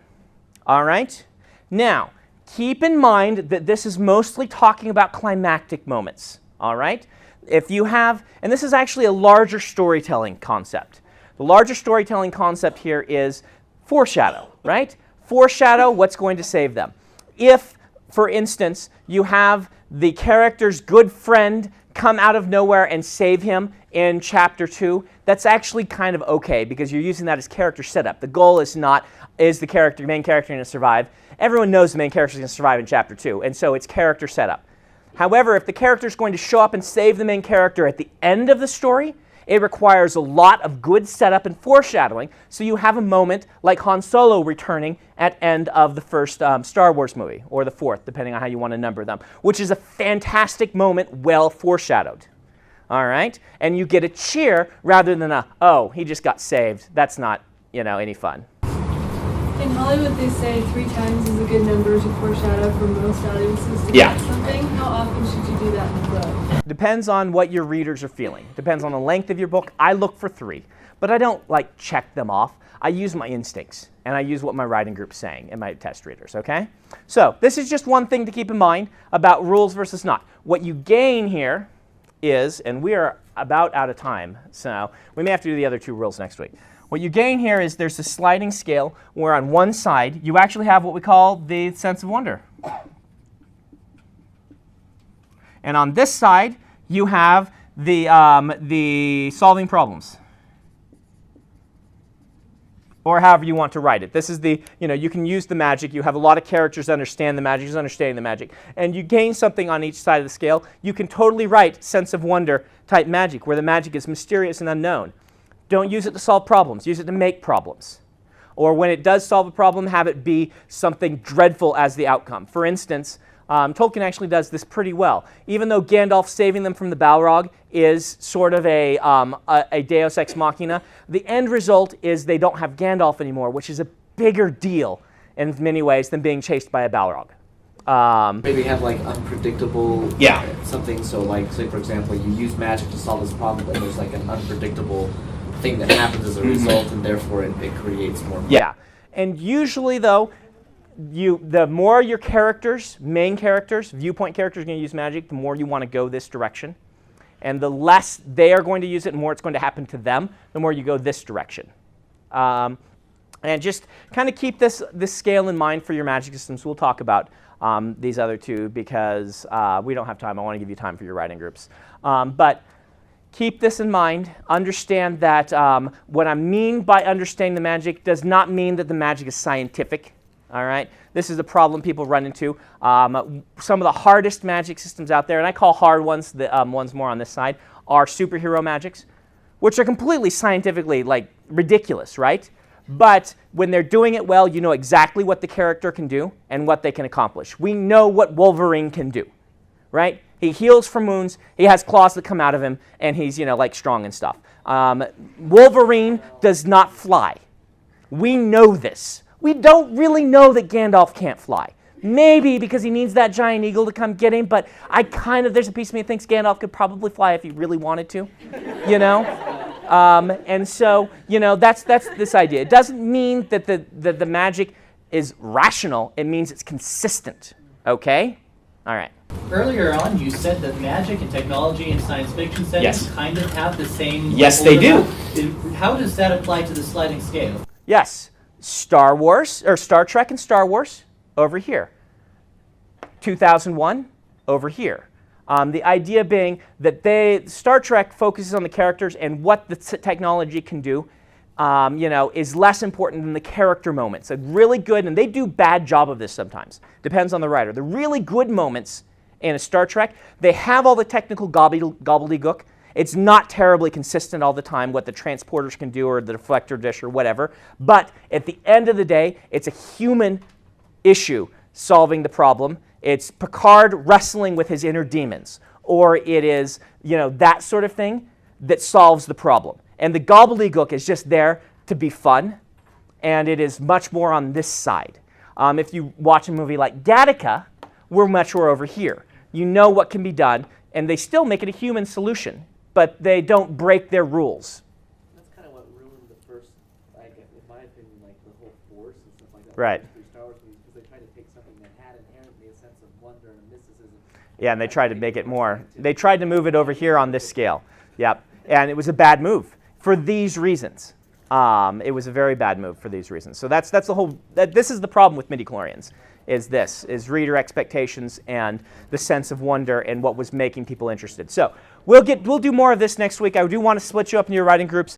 All right? Now, keep in mind that this is mostly talking about climactic moments. All right? If you have, and this is actually a larger storytelling concept. The larger storytelling concept here is foreshadow, right? Foreshadow what's going to save them. If, for instance, you have the character's good friend come out of nowhere and save him in chapter 2, that's actually kind of okay because you're using that as character setup. The goal is not, is the main character going to survive? Everyone knows the main character is going to survive in chapter 2, and so it's character setup. However, if the character is going to show up and save the main character at the end of the story, it requires a lot of good setup and foreshadowing, so you have a moment like Han Solo returning at end of the first Star Wars movie, or the fourth, depending on how you want to number them, which is a fantastic moment, well foreshadowed. All right? And you get a cheer rather than a, oh, he just got saved. That's not, any fun. In Hollywood, they say 3 times is a good number to foreshadow for most audiences to get something. How often should you do that in the book? Depends on what your readers are feeling. Depends on the length of your book. I look for 3, but I don't check them off. I use my instincts, and I use what my writing group's saying and my test readers, okay? So this is just one thing to keep in mind about rules versus not. What you gain here is, and we are about out of time, so we may have to do the other 2 rules next week. What you gain here is there's a sliding scale where on one side you actually have what we call the sense of wonder. And on this side you have the solving problems. Or however you want to write it. This is the, you can use the magic. You have a lot of characters that understand the magic, who's understanding the magic. And you gain something on each side of the scale. You can totally write sense of wonder type magic, where the magic is mysterious and unknown. Don't use it to solve problems. Use it to make problems. Or when it does solve a problem, have it be something dreadful as the outcome. For instance, Tolkien actually does this pretty well. Even though Gandalf saving them from the Balrog is sort of a deus ex machina, the end result is they don't have Gandalf anymore, which is a bigger deal in many ways than being chased by a Balrog. Maybe have unpredictable something. So say for example, you use magic to solve this problem, and there's an unpredictable thing that happens as a result, and therefore it creates more. Yeah, and usually though, the more your characters, main characters, viewpoint characters are going to use magic, the more you want to go this direction. And the less they are going to use it, the more it's going to happen to them, the more you go this direction. And just kind of keep this scale in mind for your magic systems. We'll talk about these other 2 because we don't have time. I want to give you time for your writing groups. But keep this in mind. Understand that what I mean by understanding the magic does not mean that the magic is scientific. All right? This is a problem people run into. Some of the hardest magic systems out there, and I call hard ones, the ones more on this side, are superhero magics, which are completely scientifically ridiculous, right? But when they're doing it well, you know exactly what the character can do and what they can accomplish. We know what Wolverine can do, right? He heals from wounds, he has claws that come out of him, and he's, strong and stuff. Wolverine does not fly. We know this. We don't really know that Gandalf can't fly. Maybe because he needs that giant eagle to come get him, but there's a piece of me that thinks Gandalf could probably fly if he really wanted to, And so, that's this idea. It doesn't mean that the magic is rational. It means it's consistent. Okay? All right. Earlier on, you said that magic and technology and science fiction settings kind of have the same. Yes, they do. How does that apply to the sliding scale? Yes. Star Wars, or Star Trek and Star Wars, over here. 2001, over here. The idea being that Star Trek focuses on the characters and what the technology can do, is less important than the character moments. They're really good, and they do bad job of this sometimes. Depends on the writer. The really good moments in a Star Trek, they have all the technical gobbledygook. It's not terribly consistent all the time what the transporters can do or the deflector dish or whatever. But at the end of the day, it's a human issue solving the problem. It's Picard wrestling with his inner demons. Or it is, that sort of thing that solves the problem. And the gobbledygook is just there to be fun. And it is much more on this side. If you watch a movie like Gattaca, we're much more over here. You know what can be done, and they still make it a human solution. But they don't break their rules. That's kind of what ruined the first, in my opinion, the whole Force and stuff like that. Right. Star Wars movies, because they tried to take something that had inherently a sense of wonder and mysticism. Yeah, and they tried to make it more. They tried to move it over here on this scale. Yep. And it was a bad move for these reasons. It was a very bad move for these reasons. So that's the whole. This is the problem with midi-chlorians. Is reader expectations and the sense of wonder and what was making people interested. So we'll do more of this next week. I do want to split you up in your writing groups.